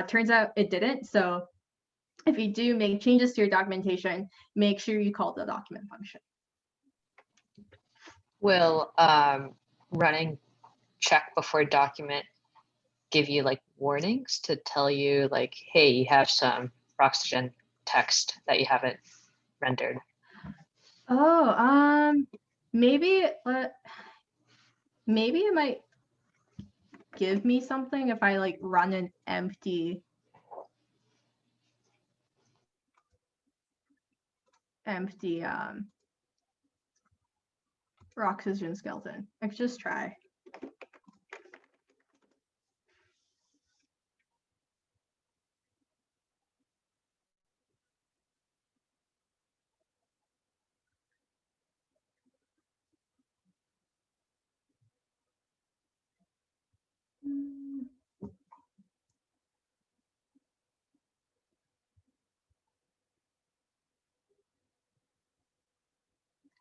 Turns out it didn't. So if you do make changes to your documentation, make sure you call the document function. Will running check before document give you like warnings to tell you like, hey, you have some oxygen text that you haven't rendered? Oh, maybe it might give me something if I like run an empty oxygen skeleton. I could just try.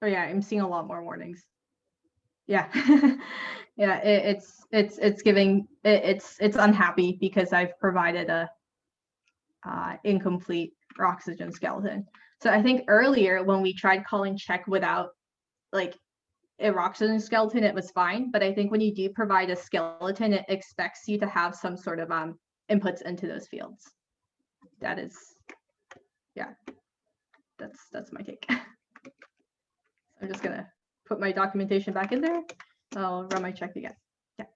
Oh yeah, I'm seeing a lot more warnings. Yeah, yeah, it's giving it's unhappy because I've provided a incomplete oxygen skeleton. So I think earlier when we tried calling check without like a oxygen skeleton, it was fine. But I think when you do provide a skeleton, it expects you to have some sort of inputs into those fields. That is, yeah, that's my take. I'm just gonna put my documentation back in there. I'll run my check again. Yeah.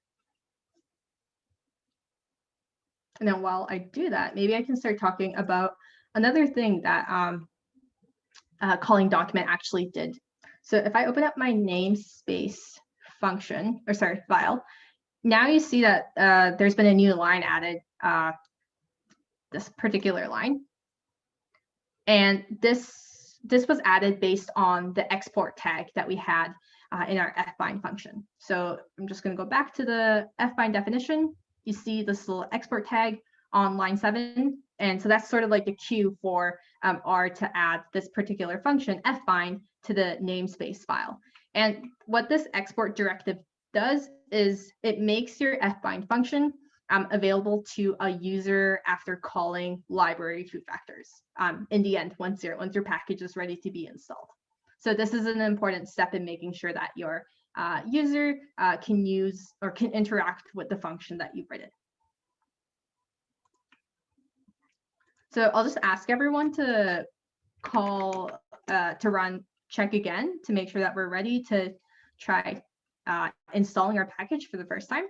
And then while I do that, maybe I can start talking about another thing that calling document actually did. So if I open up my namespace function, or sorry, file, now you see that there's been a new line added, this particular line. And this was added based on the export tag that we had in our fbind function. So I'm just going to go back to the fbind definition. You see this little export tag on line 7. And so that's sort of like the cue for R to add this particular function, fbind, to the namespace file. And what this export directive does is it makes your fbind function available to a user after calling library two factors in the end, once your package is ready to be installed. So this is an important step in making sure that your user can use or can interact with the function that you've written. So I'll just ask everyone to call to run check again to make sure that we're ready to try installing our package for the first time.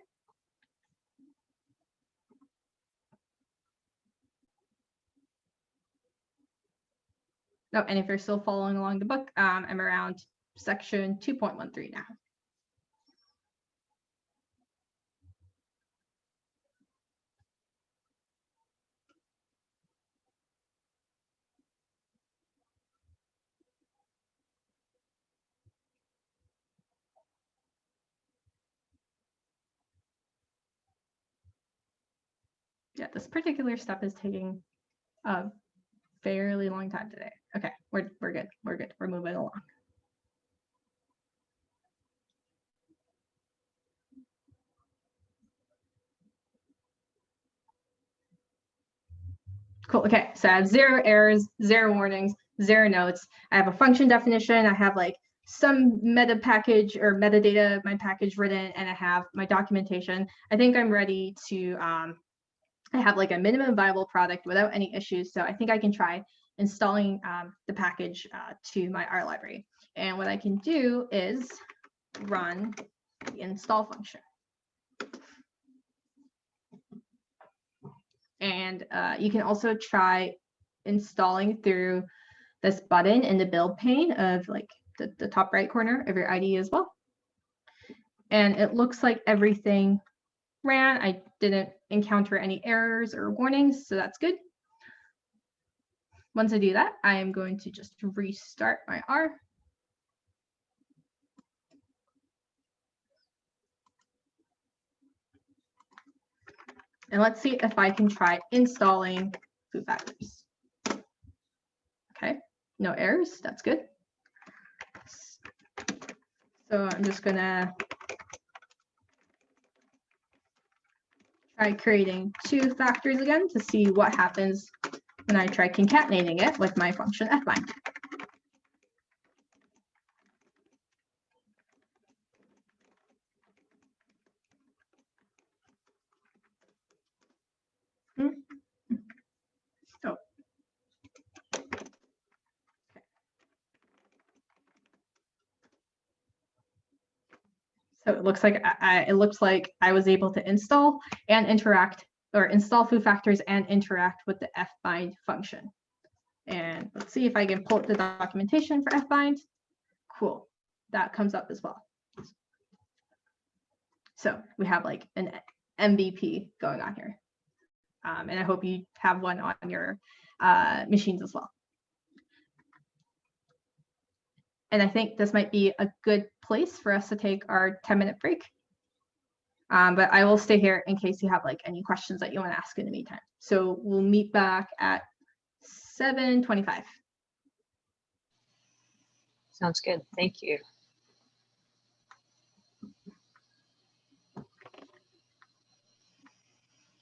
Oh, and if you're still following along the book, I'm around section 2.13 now. Yeah, this particular step is taking a fairly long time today. Okay, we're good. We're good. We're moving along. Cool. Okay, so I have 0 errors, 0 warnings, 0 notes. I have a function definition. I have like some meta package or metadata of my package written, and I have my documentation. I think I'm ready to I have like a minimum viable product without any issues. So I think I can try installing the package to my R library. And what I can do is run the install function. And you can also try installing through this button in the build pane of like the top right corner of your IDE as well. And it looks like everything ran. I didn't encounter any errors or warnings, so that's good. once I do that, I am going to just restart my R. And let's see if I can try installing foo factors. Okay, no errors, that's good. So I'm just gonna try creating 2 factors again to see what happens when I try concatenating it with my function fbind. Oh. So it looks like I was able to install and interact, or install foo factors and interact with the fbind function. And let's see if I can pull up the documentation for fbind. Cool, that comes up as well. So we have like an MVP going on here. And I hope you have one on your machines as well. And I think this might be a good place for us to take our 10-minute break. But I will stay here in case you have like any questions that you want to ask in the meantime. So we'll meet back at 7:25. Sounds good. Thank you.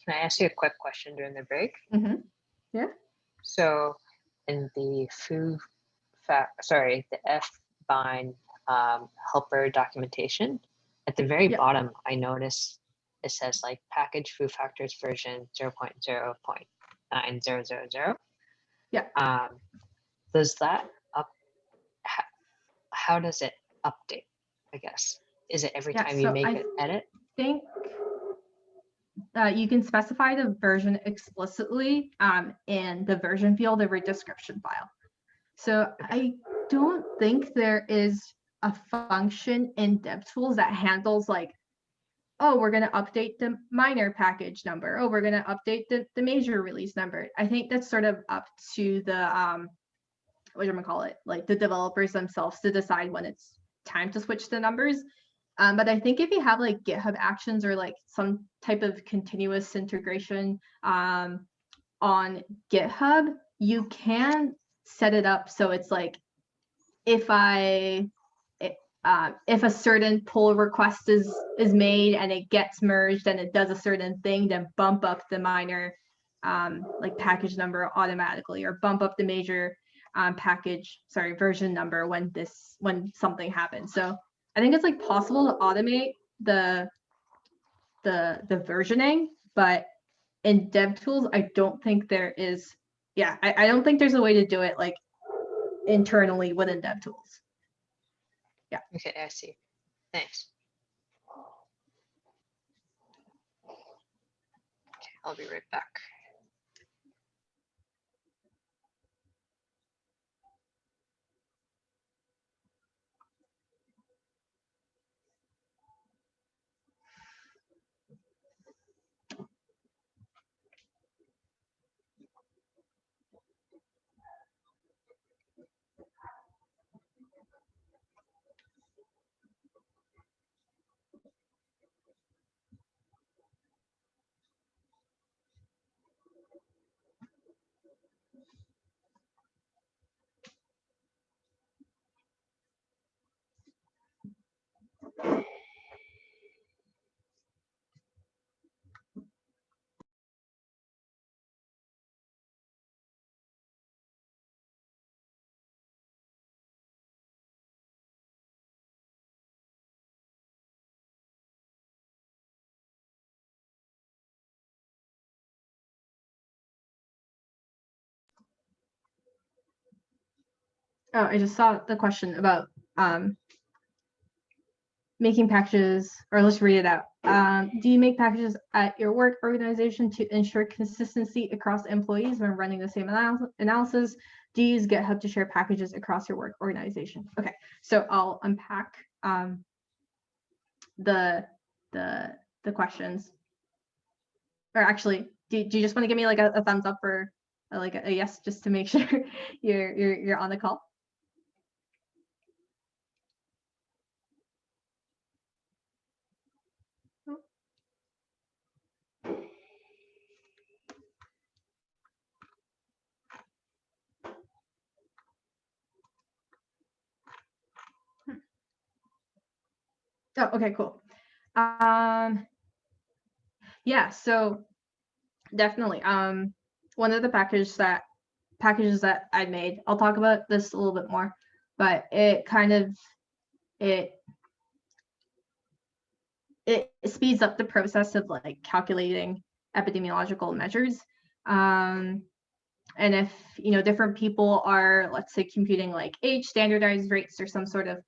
Can I ask you a quick question during the break? Mm-hmm. Yeah. So in the the fbind helper documentation, at the very bottom, I notice it says like package foo factors version 0.0.9000. Yeah. Does that how does it update? I guess, is it every time you make an edit? I think you can specify the version explicitly in the version field of your description file. So I don't think there is a function in DevTools that handles like, oh, we're going to update the minor package number. Oh, we're going to update the major release number. I think that's sort of up to the, like the developers themselves to decide when it's time to switch the numbers. But I think if you have like GitHub Actions or like some type of continuous integration on GitHub, you can set it up so it's like if a certain pull request is made and it gets merged and it does a certain thing, then bump up the minor like package number automatically, or bump up the major version number when something happens. So I think it's like possible to automate the versioning, but in DevTools, I don't think there is. Yeah, I don't think there's a way to do it like internally within DevTools. Yeah. Okay, I see. Thanks. Okay, I'll be right back. Oh, I just saw the question about making packages, or let's read it out. Do you make packages at your work organization to ensure consistency across employees when running the same analysis? Do you use GitHub to share packages across your work organization? Okay, so I'll unpack the questions. Or actually, do you just want to give me like a thumbs up for like a yes, just to make sure you're on the call. Oh, okay, cool. Yeah, so definitely. One of the packages that I made, I'll talk about this a little bit more, but it kind of it speeds up the process of like calculating epidemiological measures. And if different people are, let's say, computing like age standardized rates or some sort of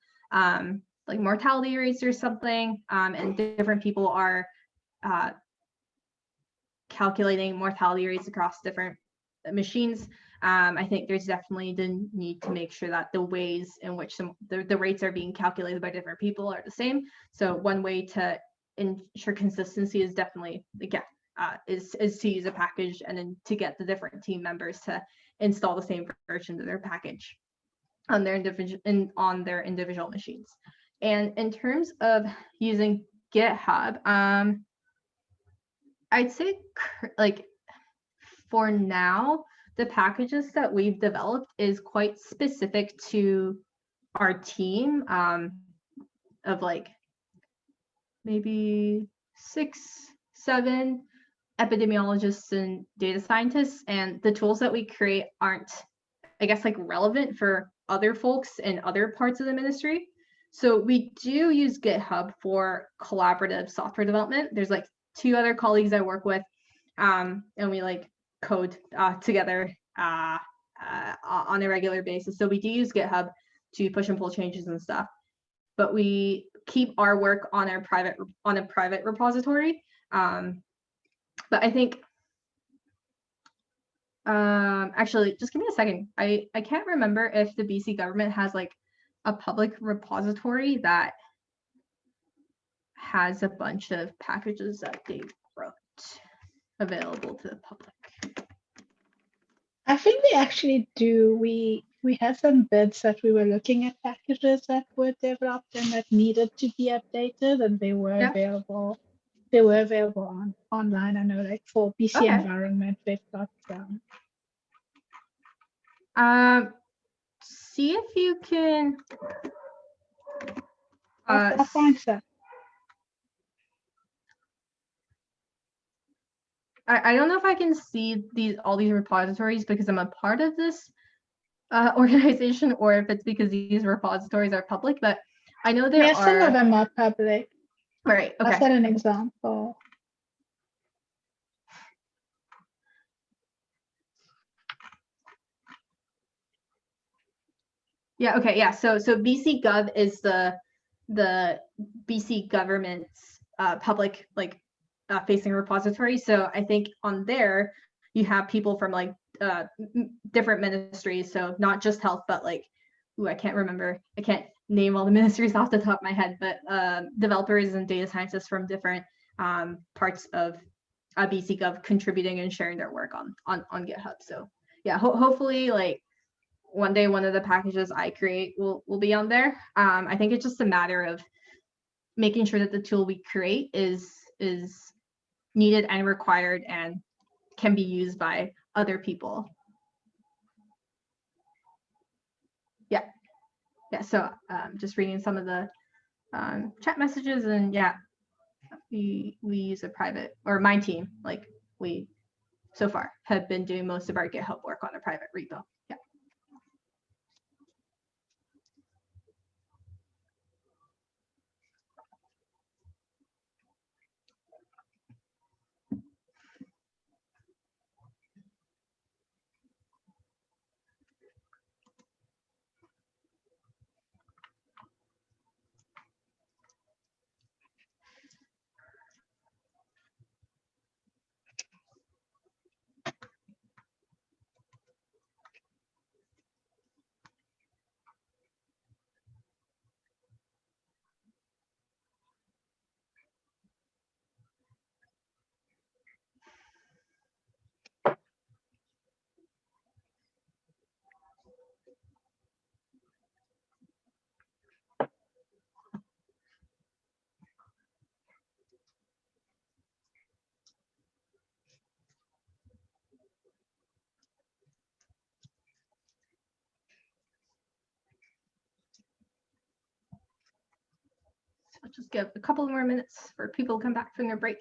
like mortality rates or something, and different people are calculating mortality rates across different machines, I think there's definitely the need to make sure that the ways in which the rates are being calculated by different people are the same. So one way to ensure consistency is definitely, again, is to use a package and then to get the different team members to install the same version of their package on their individual machines. And in terms of using GitHub, I'd say like for now, the packages that we've developed is quite specific to our team of like maybe 6, 7 epidemiologists and data scientists, and the tools that we create aren't, I guess, like relevant for other folks in other parts of the ministry. So we do use GitHub for collaborative software development. There's like 2 other colleagues I work with, and we like code together on a regular basis. So we do use GitHub to push and pull changes and stuff, but we keep our work on a private repository. But I think actually, just give me a second. I can't remember if the BC government has like a public repository that has a bunch of packages that they wrote available to the public. I think we actually do. We had some bids that we were looking at packages that were developed and that needed to be updated, and they were available. They were available online. I know, like for BC Environment, they've got some. See if you can. I'll find some. I don't know if I can see all these repositories because I'm a part of this organization, or if it's because these repositories are public, but I know there are. Some of them are public. Right, okay. I'll set an example. Yeah, okay, yeah. So BC Gov is the BC government's public facing repository. So I think on there you have people from like different ministries. So not just health, but like, I can't remember. I can't name all the ministries off the top of my head, but developers and data scientists from different parts of BC Gov contributing and sharing their work on GitHub. So yeah, hopefully like one day one of the packages I create will be on there. I think it's just a matter of making sure that the tool we create is needed and required and can be used by other people. Yeah, so just reading some of the chat messages, and yeah, we use a private, or my team, like we so far have been doing most of our GitHub work on a private repo. Yeah. let's just give a couple more minutes for people to come back from their break.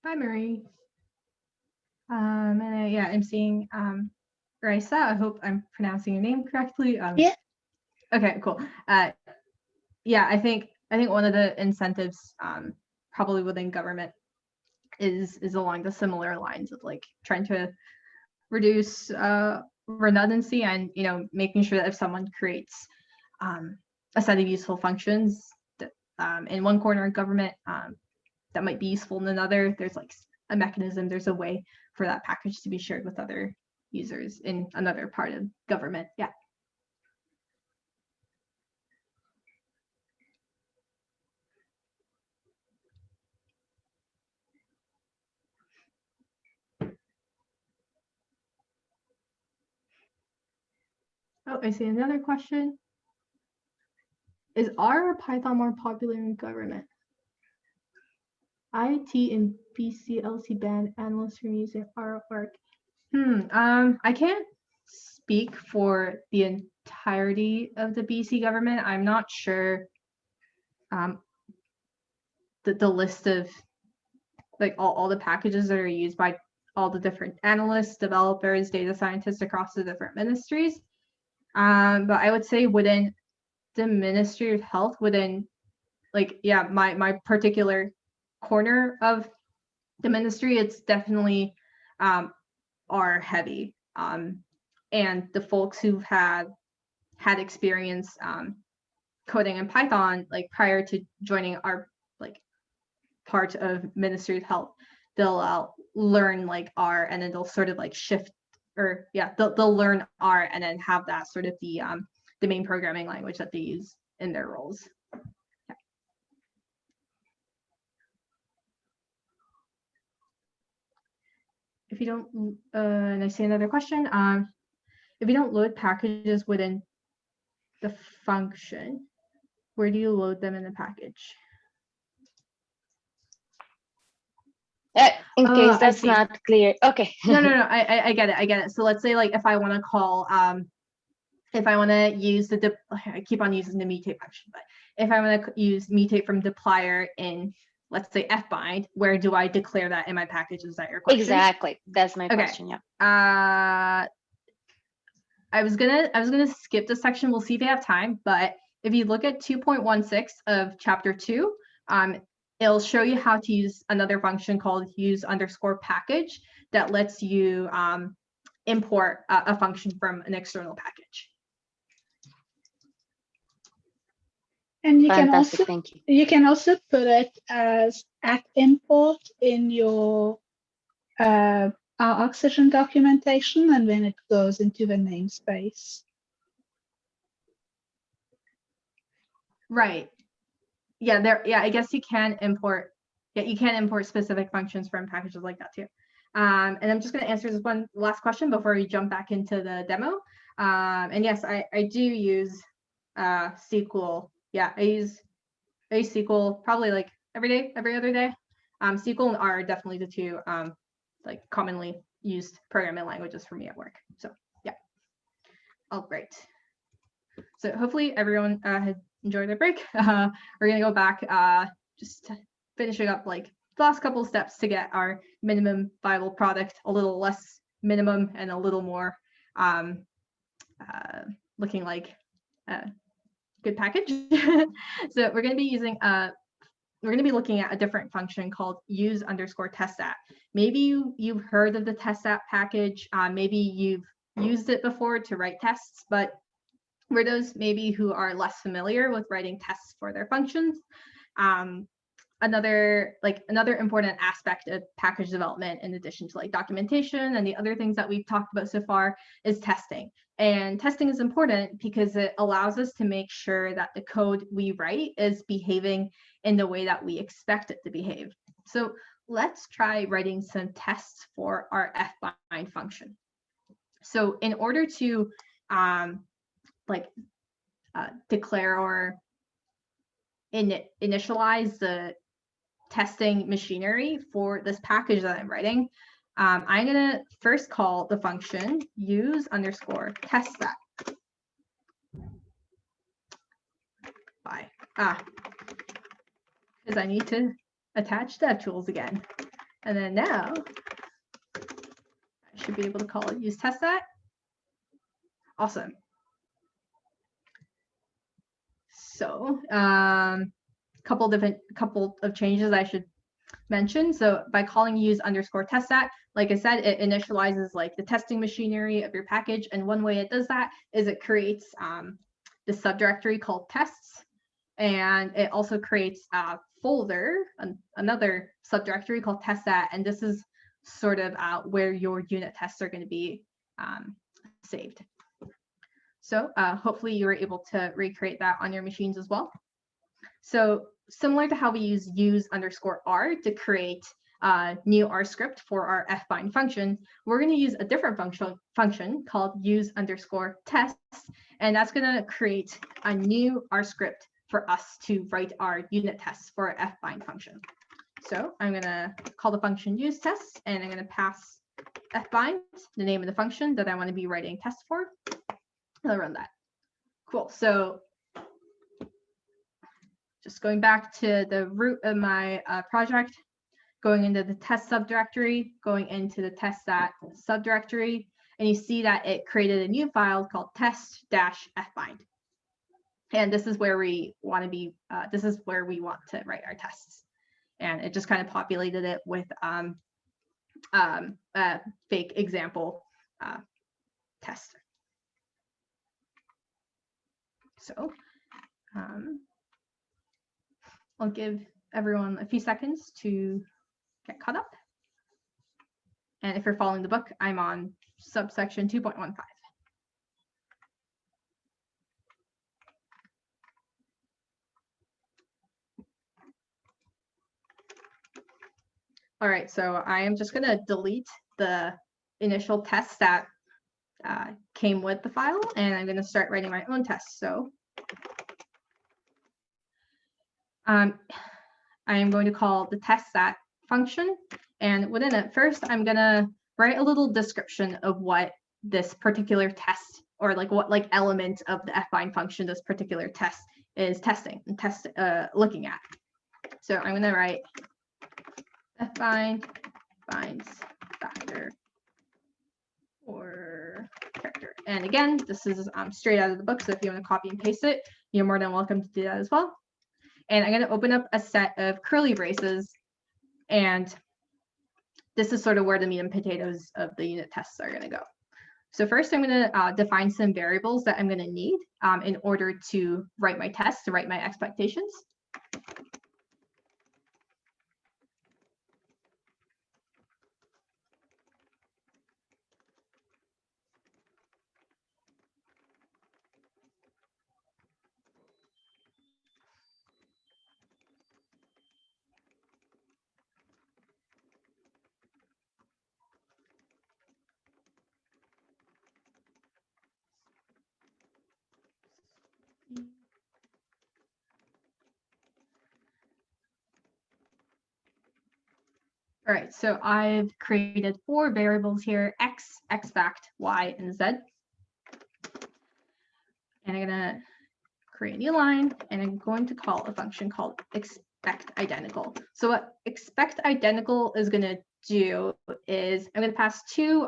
Bye, Marie. And yeah, I'm seeing Raisa. I hope I'm pronouncing your name correctly. Yeah. Okay, cool. Yeah, I think one of the incentives probably within government is along the similar lines of like trying to reduce redundancy and making sure that if someone creates a set of useful functions that in one corner of government that might be useful in another, there's like a mechanism, there's a way for that package to be shared with other users in another part of government. Yeah. Oh, I see another question. Is R or Python more popular in government? IT and BCLC band analysts from using R work. I can't speak for the entirety of the BC government. I'm not sure the list of like all the packages that are used by all the different analysts, developers, data scientists across the different ministries. But I would say within the Ministry of Health, within like, yeah, my particular corner of the ministry, it's definitely R heavy. And the folks who've had experience coding in Python, like prior to joining our like part of Ministry of Health, they'll learn like R, and then they'll sort of like shift, or yeah, they'll learn R and then have that sort of the main programming language that they use in their roles. Yeah. If you don't, and I see another question. If you don't load packages within the function, where do you load them in the package? In case that's not clear. Okay. No, I get it. So let's say like if I want to call, if I want to use I keep on using the mutate function, but if I want to use mutate from dplyr in, let's say, fbind, where do I declare that in my package? Is that your question? Exactly. That's my question. Yeah. I was gonna skip this section. We'll see if we have time, but if you look at 2.16 of chapter 2, it'll show you how to use another function called use_package that lets you import a function from an external package. And you Fantastic, thank you. You can also put it as @import in your our Oxygen documentation, and then it goes into the namespace. Right. Yeah, I guess you can import. Yeah, you can import specific functions from packages like that too. And I'm just going to answer this one last question before we jump back into the demo. And yes, I do use SQL. Yeah, I use SQL probably like every other day. SQL and R are definitely the two like commonly used programming languages for me at work. So yeah. All right. So hopefully everyone had enjoyed their break. We're gonna go back just finishing up like the last couple of steps to get our minimum viable product a little less minimum and a little more looking like a good package. So we're gonna be using we're going to be looking at a different function called use_testat. Maybe you've heard of the testat package. Maybe you've used it before to write tests, but for those maybe who are less familiar with writing tests for their functions, another important aspect of package development, in addition to like documentation and the other things that we've talked about so far, is testing. And testing is important because it allows us to make sure that the code we write is behaving in the way that we expect it to behave. So let's try writing some tests for our fbind function. So in order to declare or initialize the testing machinery for this package that I'm writing, I'm gonna first call the function use underscore test that because I need to attach DevTools again. And then now I should be able to call it use test that. Awesome. So couple of changes I should mention. So by calling use underscore test that, like I said, it initializes like the testing machinery of your package. And one way it does that is it creates the subdirectory called tests. And it also creates a folder, another subdirectory called test that. And this is sort of where your unit tests are going to be saved. So hopefully you were able to recreate that on your machines as well. So similar to how we use underscore R to create a new R script for our fbind function, we're going to use a different function called use underscore tests, and that's going to create a new R script for us to write our unit tests for our fbind function. So I'm going to call the function use tests, and I'm going to pass fbind, the name of the function that I want to be writing tests for. I'll run that. Cool. So just going back to the root of my project, going into the test subdirectory, going into the test that subdirectory, and you see that it created a new file called test-fbind. And this is where we want to be, this is where we want to write our tests. And it just kind of populated it with a fake example test. So I'll give everyone a few seconds to get caught up. And if you're following the book, I'm on subsection 2.15. All right, so I am just going to delete the initial tests that came with the file, and I'm going to start writing my own tests. So I am going to call the test that function, and within it, first I'm going to write a little description of what this particular test, or like what like element of the fbind function this particular test is testing and looking at. So I'm going to write fbind finds factor or character. And again, this is straight out of the book, so if you want to copy and paste it, you're more than welcome to do that as well. And I'm going to open up a set of curly braces, and this is sort of where the meat and potatoes of the unit tests are going to go. So first, I'm going to define some variables that I'm going to need in order to write my tests, to write my expectations. All right, so I've created 4 variables here: x, xfact, y, and z. And I'm going to create a new line, and I'm going to call a function called expect identical. So what expect identical is going to do is I'm going to pass two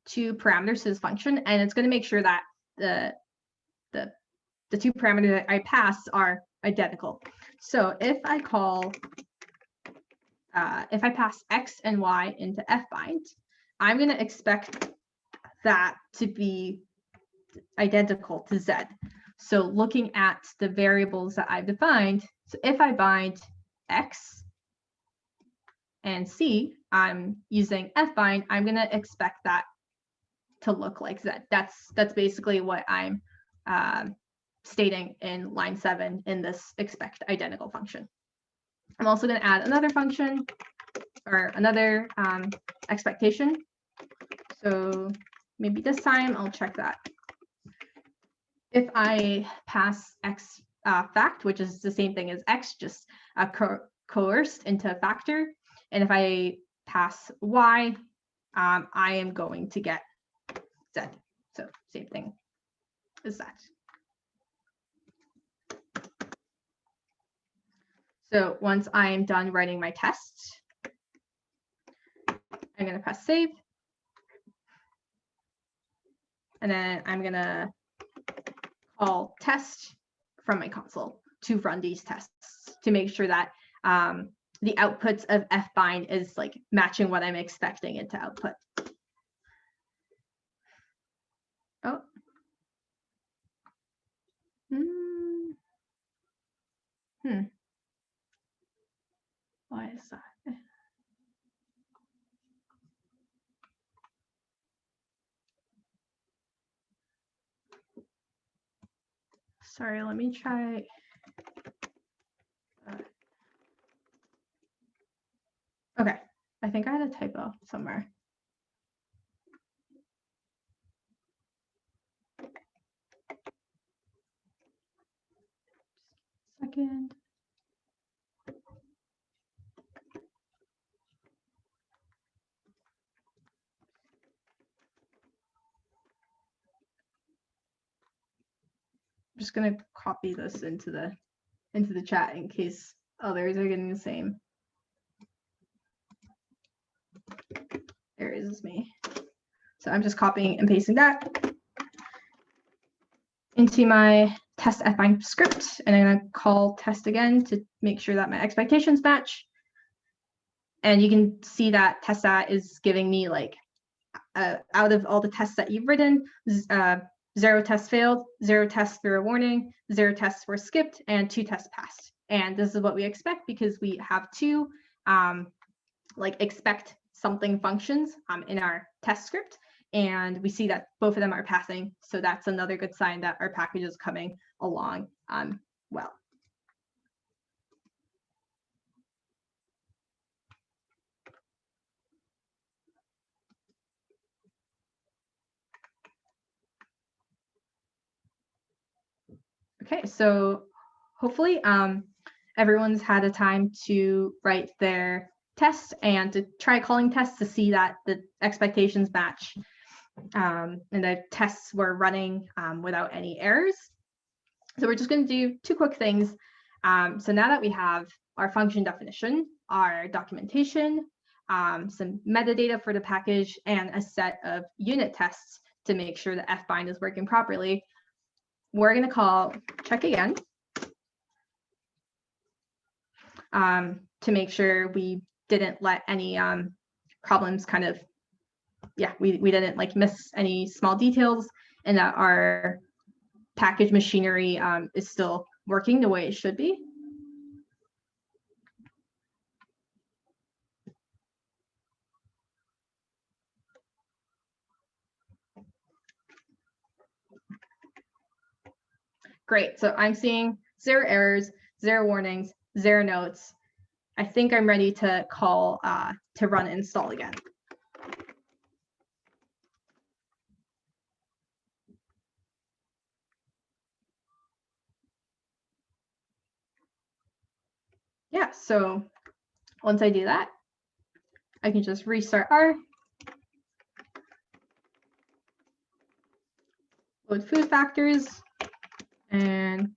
parameters to this function, and it's going to make sure that the 2 parameters that I pass are identical. So if I pass x and y into fbind, I'm going to expect that to be identical to z. So looking at the variables that I've defined, so if I bind X, and C, I'm using fbind, I'm going to expect that to look like Z. That's basically what I'm stating in line 7 in this expect identical function. I'm also going to add another function or another expectation. So maybe this time I'll check that. If I pass X fact, which is the same thing as X, just coerced into a factor, and if I pass Y, I am going to get Z. So same thing as that. So once I'm done writing my tests, I'm going to press save. And then I'm going to call test from my console to run these tests to make sure that the outputs of fbind is like matching what I'm expecting it to output. Oh. Why is that? Sorry, let me try. Okay, I think I had a typo somewhere. Second. I'm just gonna copy this into the chat in case others are getting the same. There is me. So I'm just copying and pasting that into my test fbind script, and I'm gonna call test again to make sure that my expectations match. And you can see that test.at is giving me like out of all the tests that you've written, 0 tests failed, 0 tests through a warning, 0 tests were skipped, and 2 tests passed. And this is what we expect because we have 2 like expect something functions in our test script, and we see that both of them are passing. So that's another good sign that our package is coming along well. Okay, so hopefully everyone's had a time to write their test and to try calling tests to see that the expectations match and the tests were running without any errors. So we're just going to do 2 quick things. So now that we have our function definition, our documentation, some metadata for the package, and a set of unit tests to make sure that fbind is working properly, we're going to call check again to make sure we didn't let any problems kind of, we didn't like miss any small details, and that our package machinery is still working the way it should be. Great, so I'm seeing 0 errors, 0 warnings, 0 notes. I think I'm ready to call to run install again. Yeah, so once I do that, I can just restart R, load food factors, and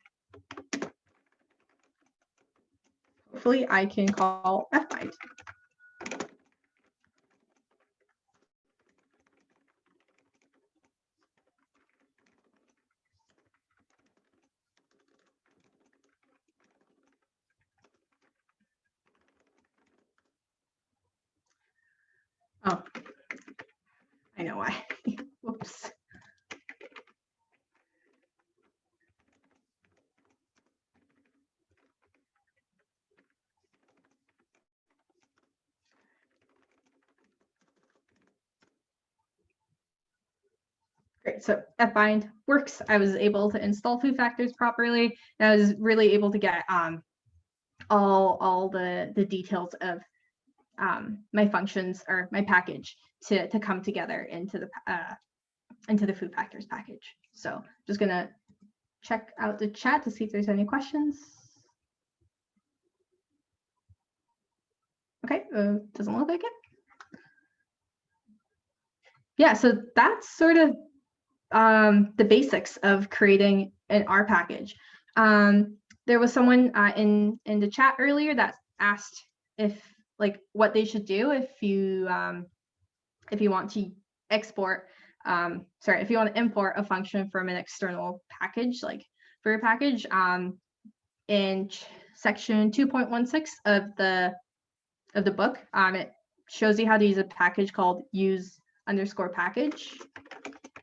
hopefully I can call fbind. Oh, I know why. Whoops. Great. So fbind works. I was able to install foo factors properly, and I was really able to get all the details of my functions or my package to come together into the foo factors package. So just gonna check out the chat to see if there's any questions. Okay, doesn't look like it. Yeah, so that's sort of the basics of creating an R package. There was someone in the chat earlier that asked if what they should do if you want to export if you want to import a function from an external package like for your package. In section 2.16 of the book, it shows you how to use a package called use_package,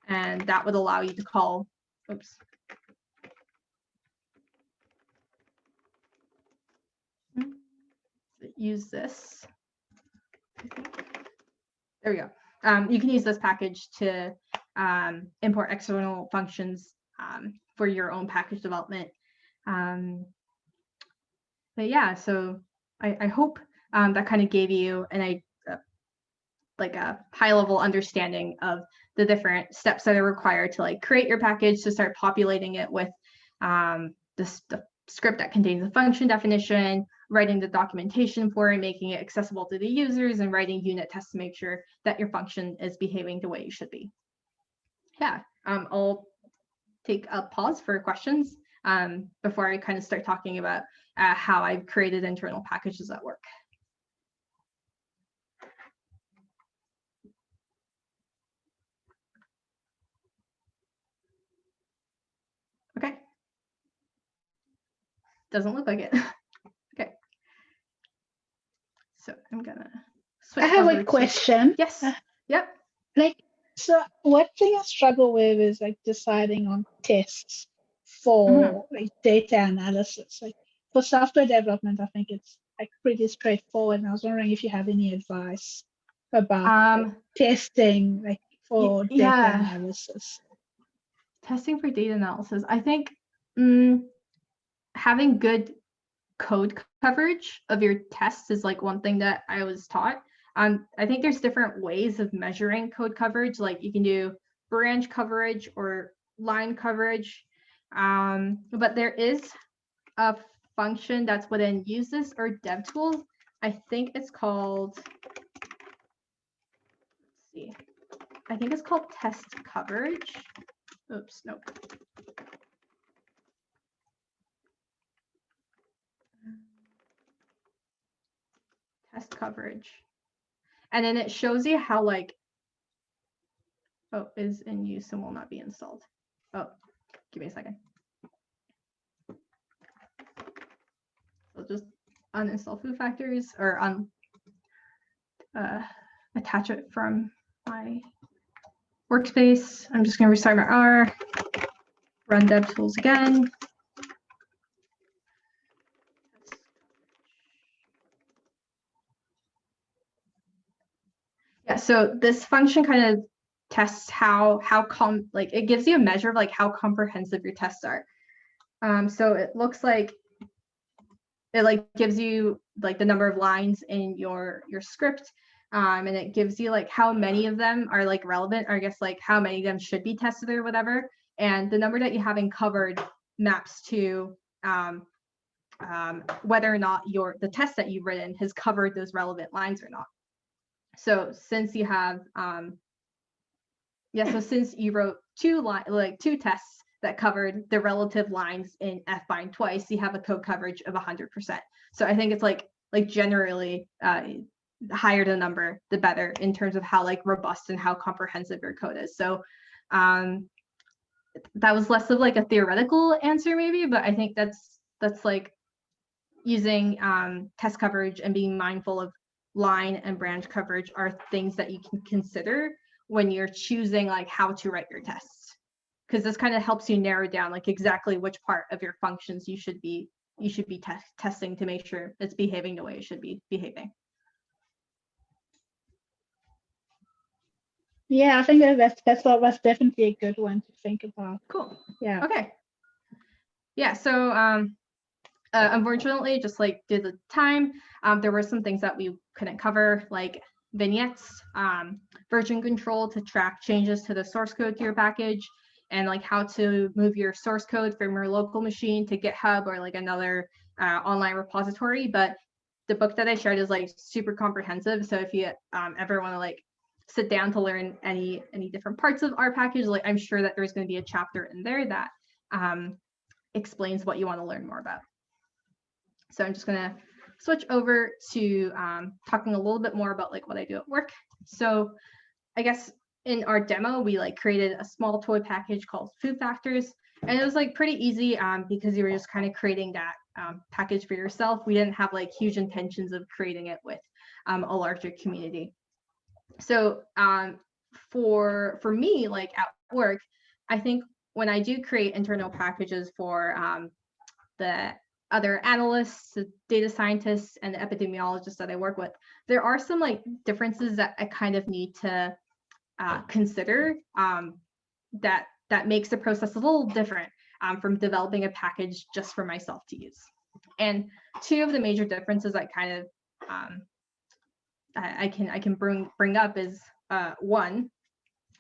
and that would allow you to call use this. There we go. You can use this package to import external functions for your own package development. But yeah, so I hope that kind of gave you a high level understanding of the different steps that are required to create your package, to start populating it with the script that contains the function definition, writing the documentation for it, making it accessible to the users, and writing unit tests to make sure that your function is behaving the way you should be. Yeah, I'll take a pause for questions before I kind of start talking about how I've created internal packages at work. Okay. Doesn't look like it. Okay. So I'm gonna switch. I have a question. Yes. Yep. So one thing I struggle with is deciding on tests for data analysis. For software development, I think it's pretty straightforward. And I was wondering if you have any advice about testing for data analysis. Testing for data analysis. I think having good code coverage of your tests is one thing that I was taught. I think there's different ways of measuring code coverage. You can do branch coverage or line coverage, but there is a function that's within use this or DevTools. I think it's called, let's see, I think it's called test coverage. Oops, nope. Test coverage. And then it shows you how is in use and will not be installed. Oh, give me a second. So just uninstall foo factors or attach it from my workspace. I'm just gonna restart my R, run DevTools again. Yeah, so this function kind of tests it gives you a measure of how comprehensive your tests are. So it looks like it gives you the number of lines in your script, and it gives you how many of them are relevant, or I guess how many of them should be tested or whatever. And the number that you haven't covered maps to whether or not the test that you've written has covered those relevant lines or not. So since you have so since you wrote two tests that covered the relative lines in fbind twice, you have a code coverage of 100%. So I think it's generally the higher the number, the better in terms of how robust and how comprehensive your code is. So that was less of a theoretical answer maybe, but I think that's using test coverage and being mindful of line and branch coverage are things that you can consider when you're choosing how to write your tests, because this kind of helps you narrow down exactly which part of your functions you should be testing to make sure it's behaving the way it should be behaving. Yeah, I think that's definitely a good one to think about. Cool. Yeah. Okay. Yeah, so unfortunately, just like due to the time, there were some things that we couldn't cover, like vignettes, version control to track changes to the source code to your package, and like how to move your source code from your local machine to GitHub or like another online repository. But the book that I shared is like super comprehensive. So if you ever want to like sit down to learn any different parts of our package, like I'm sure that there's going to be a chapter in there that explains what you want to learn more about. So I'm just going to switch over to talking a little bit more about like what I do at work. So I guess in our demo, we like created a small toy package called Food Factors. And it was like pretty easy because you were just kind of creating that package for yourself. We didn't have like huge intentions of creating it with a larger community. So for me, like at work, I think when I do create internal packages for the other analysts, the data scientists, and the epidemiologists that I work with, there are some like differences that I kind of need to consider that makes the process a little different from developing a package just for myself to use. And two of the major differences I kind of I can bring up is one,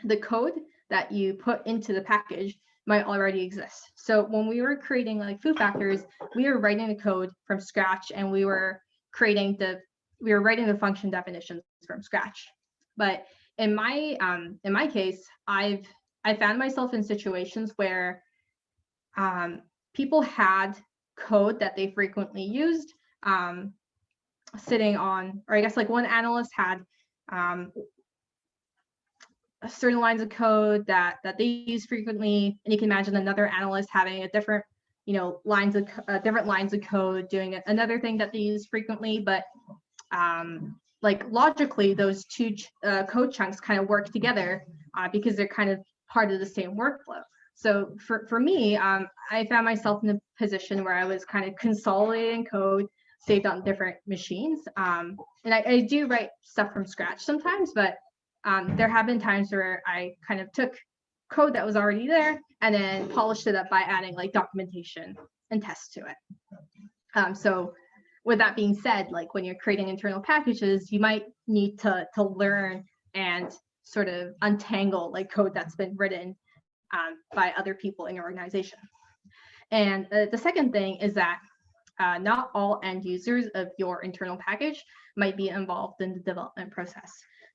the code that you put into the package might already exist. So when we were creating like Food Factors, we were writing the code from scratch, and we were writing the function definitions from scratch. But in my case, I found myself in situations where people had code that they frequently used sitting on, or I guess like one analyst had certain lines of code that they use frequently, and you can imagine another analyst having a different, different lines of code doing another thing that they use frequently. But like logically, those two code chunks kind of work together because they're kind of part of the same workflow. So for me, I found myself in a position where I was kind of consolidating code saved on different machines. And I do write stuff from scratch sometimes, but there have been times where I kind of took code that was already there and then polished it up by adding like documentation and tests to it. So with that being said, like when you're creating internal packages, you might need to learn and sort of untangle like code that's been written by other people in your organization. And the second thing is that not all end users of your internal package might be involved in the development process.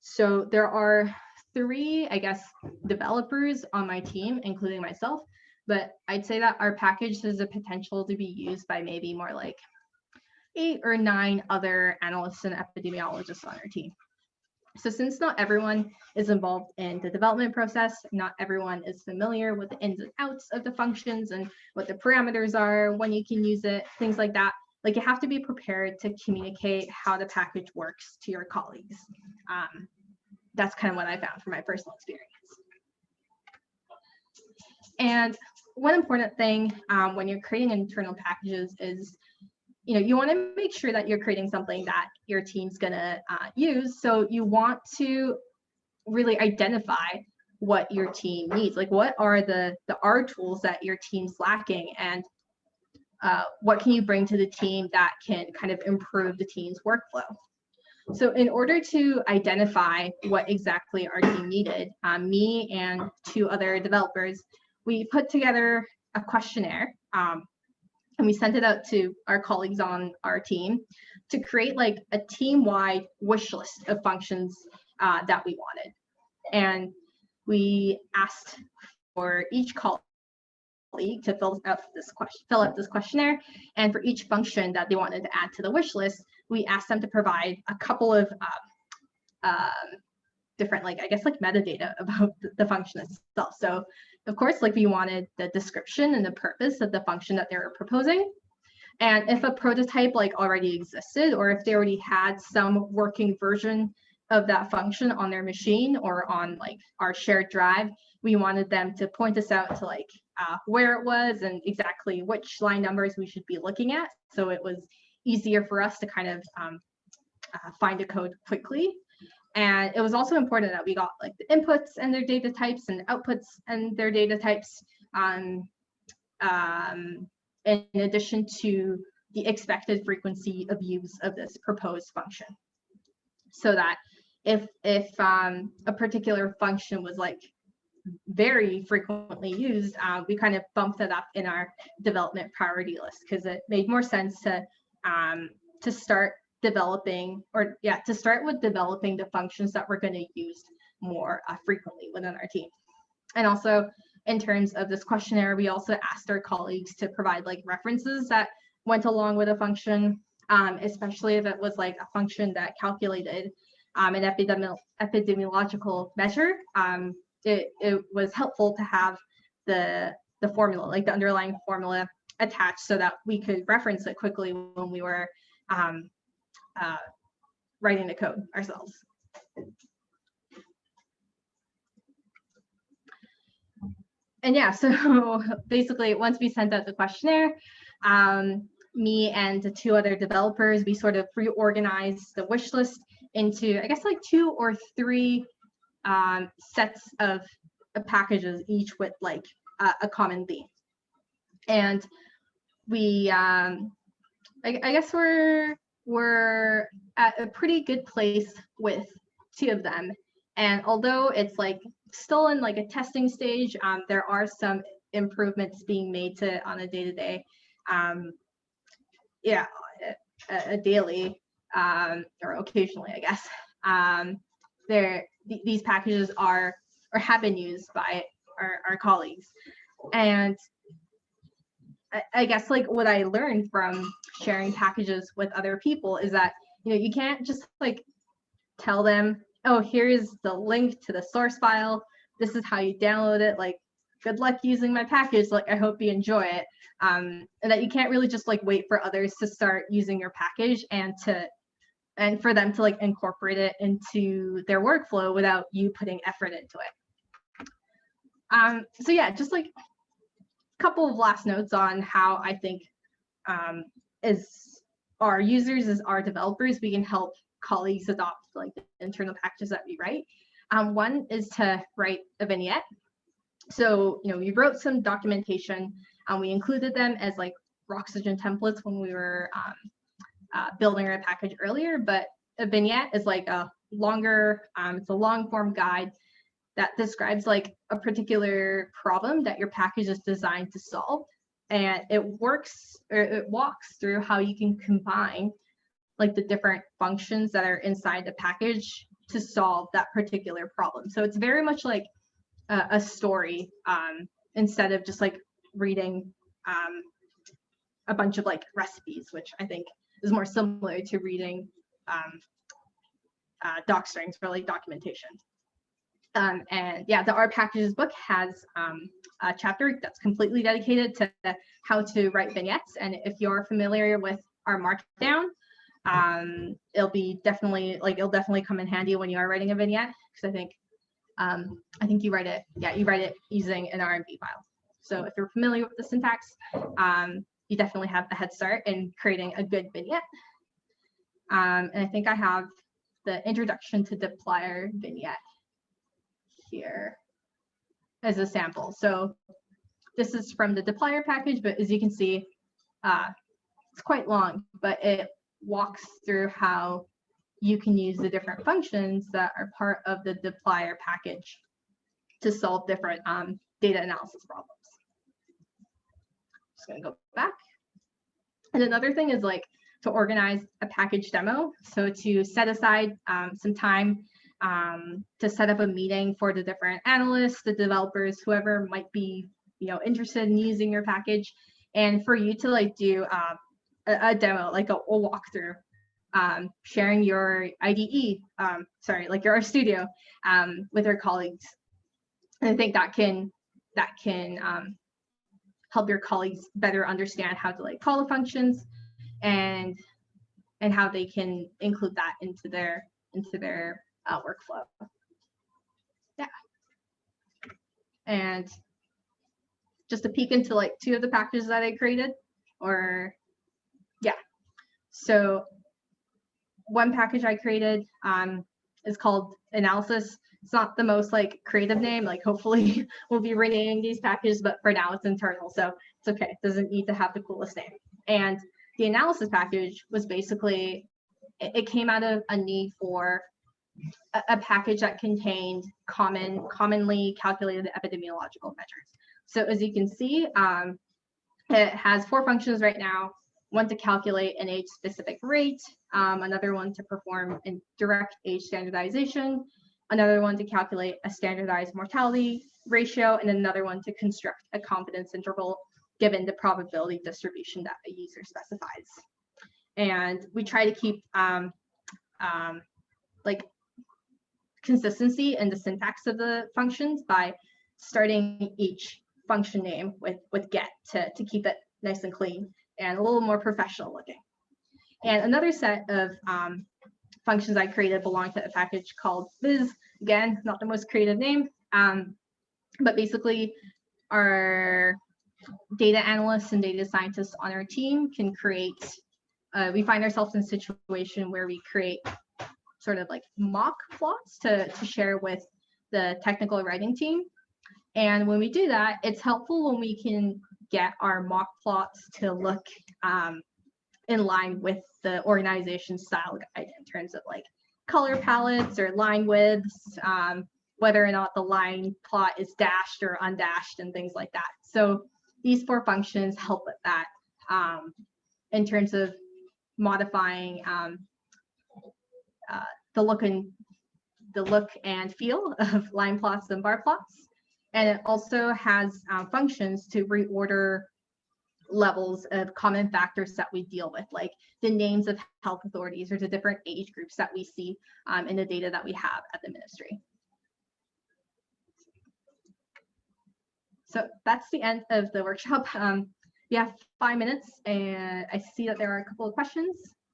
So there are 3, I guess, developers on my team, including myself, but I'd say that our package has the potential to be used by maybe more like 8 or 9 other analysts and epidemiologists on our team. So since not everyone is involved in the development process, not everyone is familiar with the ins and outs of the functions and what the parameters are, when you can use it, things like that. Like you have to be prepared to communicate how the package works to your colleagues. That's kind of what I found from my personal experience. And one important thing when you're creating internal packages is, you want to make sure that you're creating something that your team's gonna use. So you want to really identify what your team needs. Like what are the R tools that your team's lacking, and what can you bring to the team that can kind of improve the team's workflow? So in order to identify what exactly our team needed, me and 2 other developers, we put together a questionnaire and we sent it out to our colleagues on our team to create like a team-wide wish list of functions that we wanted. And we asked for each colleague to fill out this questionnaire, and for each function that they wanted to add to the wish list, we asked them to provide a couple of different, like I guess like metadata about the function itself. So of course, like we wanted the description and the purpose of the function that they were proposing, and if a prototype like already existed, or if they already had some working version of that function on their machine or on like our shared drive, we wanted them to point us out to like where it was and exactly which line numbers we should be looking at, so it was easier for us to kind of find a code quickly. And it was also important that we got like the inputs and their data types and outputs and their data types, in addition to the expected frequency of use of this proposed function. So that if a particular function was like very frequently used, we kind of bumped it up in our development priority list, because it made more sense to start developing, or to start with developing the functions that we're going to use more frequently within our team. And also in terms of this questionnaire, we also asked our colleagues to provide like references that went along with a function, especially if it was like a function that calculated an epidemiological measure. It was helpful to have the formula, like the underlying formula attached, so that we could reference it quickly when we were writing the code ourselves. And yeah, so basically once we sent out the questionnaire, me and the 2 other developers, we sort of reorganized the wish list into, I guess, like 2 or 3 sets of packages, each with like a common theme. And we, I guess we're at a pretty good place with 2 of them. And although it's like still in like a testing stage, there are some improvements being made to on a day-to-day, a daily, or occasionally, I guess. These packages are or have been used by our colleagues. And I guess like what I learned from sharing packages with other people is that, you can't just like tell them, oh, here's the link to the source file, this is how you download it, like good luck using my package, like I hope you enjoy it. And that you can't really just like wait for others to start using your package and for them to like incorporate it into their workflow without you putting effort into it. So yeah, just like a couple of last notes on how I think as our users, as our developers, we can help colleagues adopt like the internal packages that we write. One is to write a vignette. So, we wrote some documentation and we included them as like Roxygen templates when we were building our package earlier, but a vignette is like a longer, it's a long form guide that describes like a particular problem that your package is designed to solve. And it walks through how you can combine like the different functions that are inside the package to solve that particular problem. So it's very much like a story, instead of just like reading a bunch of like recipes, which I think is more similar to reading doc strings for like documentation. And yeah, the R Packages book has a chapter that's completely dedicated to how to write vignettes. And if you're familiar with our Markdown, it'll definitely come in handy when you are writing a vignette, because I think you write it using an RMB file. So if you're familiar with the syntax, you definitely have a head start in creating a good vignette. And I think I have the introduction to dplyr vignette here as a sample. So this is from the dplyr package, but as you can see, it's quite long, but it walks through how you can use the different functions that are part of the dplyr package to solve different data analysis problems. Just gonna go back. And another thing is like to organize a package demo. So to set aside some time to set up a meeting for the different analysts, the developers, whoever might be interested in using your package, and for you to like do a demo, like a walkthrough, sharing your IDE, like your RStudio with your colleagues. And I think that can help your colleagues better understand how to like call the functions and how they can include that into their workflow. Yeah. And just a peek into like two of the packages that I created, so one package I created is called analysis. It's not the most like creative name, like hopefully we'll be renaming these packages, but for now it's internal, so it's okay. It doesn't need to have the coolest name. And the analysis package was basically, it came out of a need for a package that contained commonly calculated epidemiological measures. So as you can see, it has 4 functions right now. One to calculate an age-specific rate, another one to perform direct age standardization, another one to calculate a standardized mortality ratio, and another one to construct a confidence interval given the probability distribution that a user specifies. And we try to keep like consistency in the syntax of the functions by starting each function name with get to keep it nice and clean and a little more professional looking. And another set of functions I created belong to a package called Viz. Again, not the most creative name, but basically our data analysts and data scientists on our team can create, we find ourselves in a situation where we create sort of like mock plots to share with the technical writing team. And when we do that, it's helpful when we can get our mock plots to look in line with the organization style guide in terms of like color palettes or line widths, whether or not the line plot is dashed or undashed and things like that. So these 4 functions help with that in terms of modifying the look and feel of line plots and bar plots. And it also has functions to reorder levels of common factors that we deal with, like the names of health authorities or the different age groups that we see in the data that we have at the ministry. So that's the end of the workshop. We have 5 minutes, and I see that there are a couple of questions.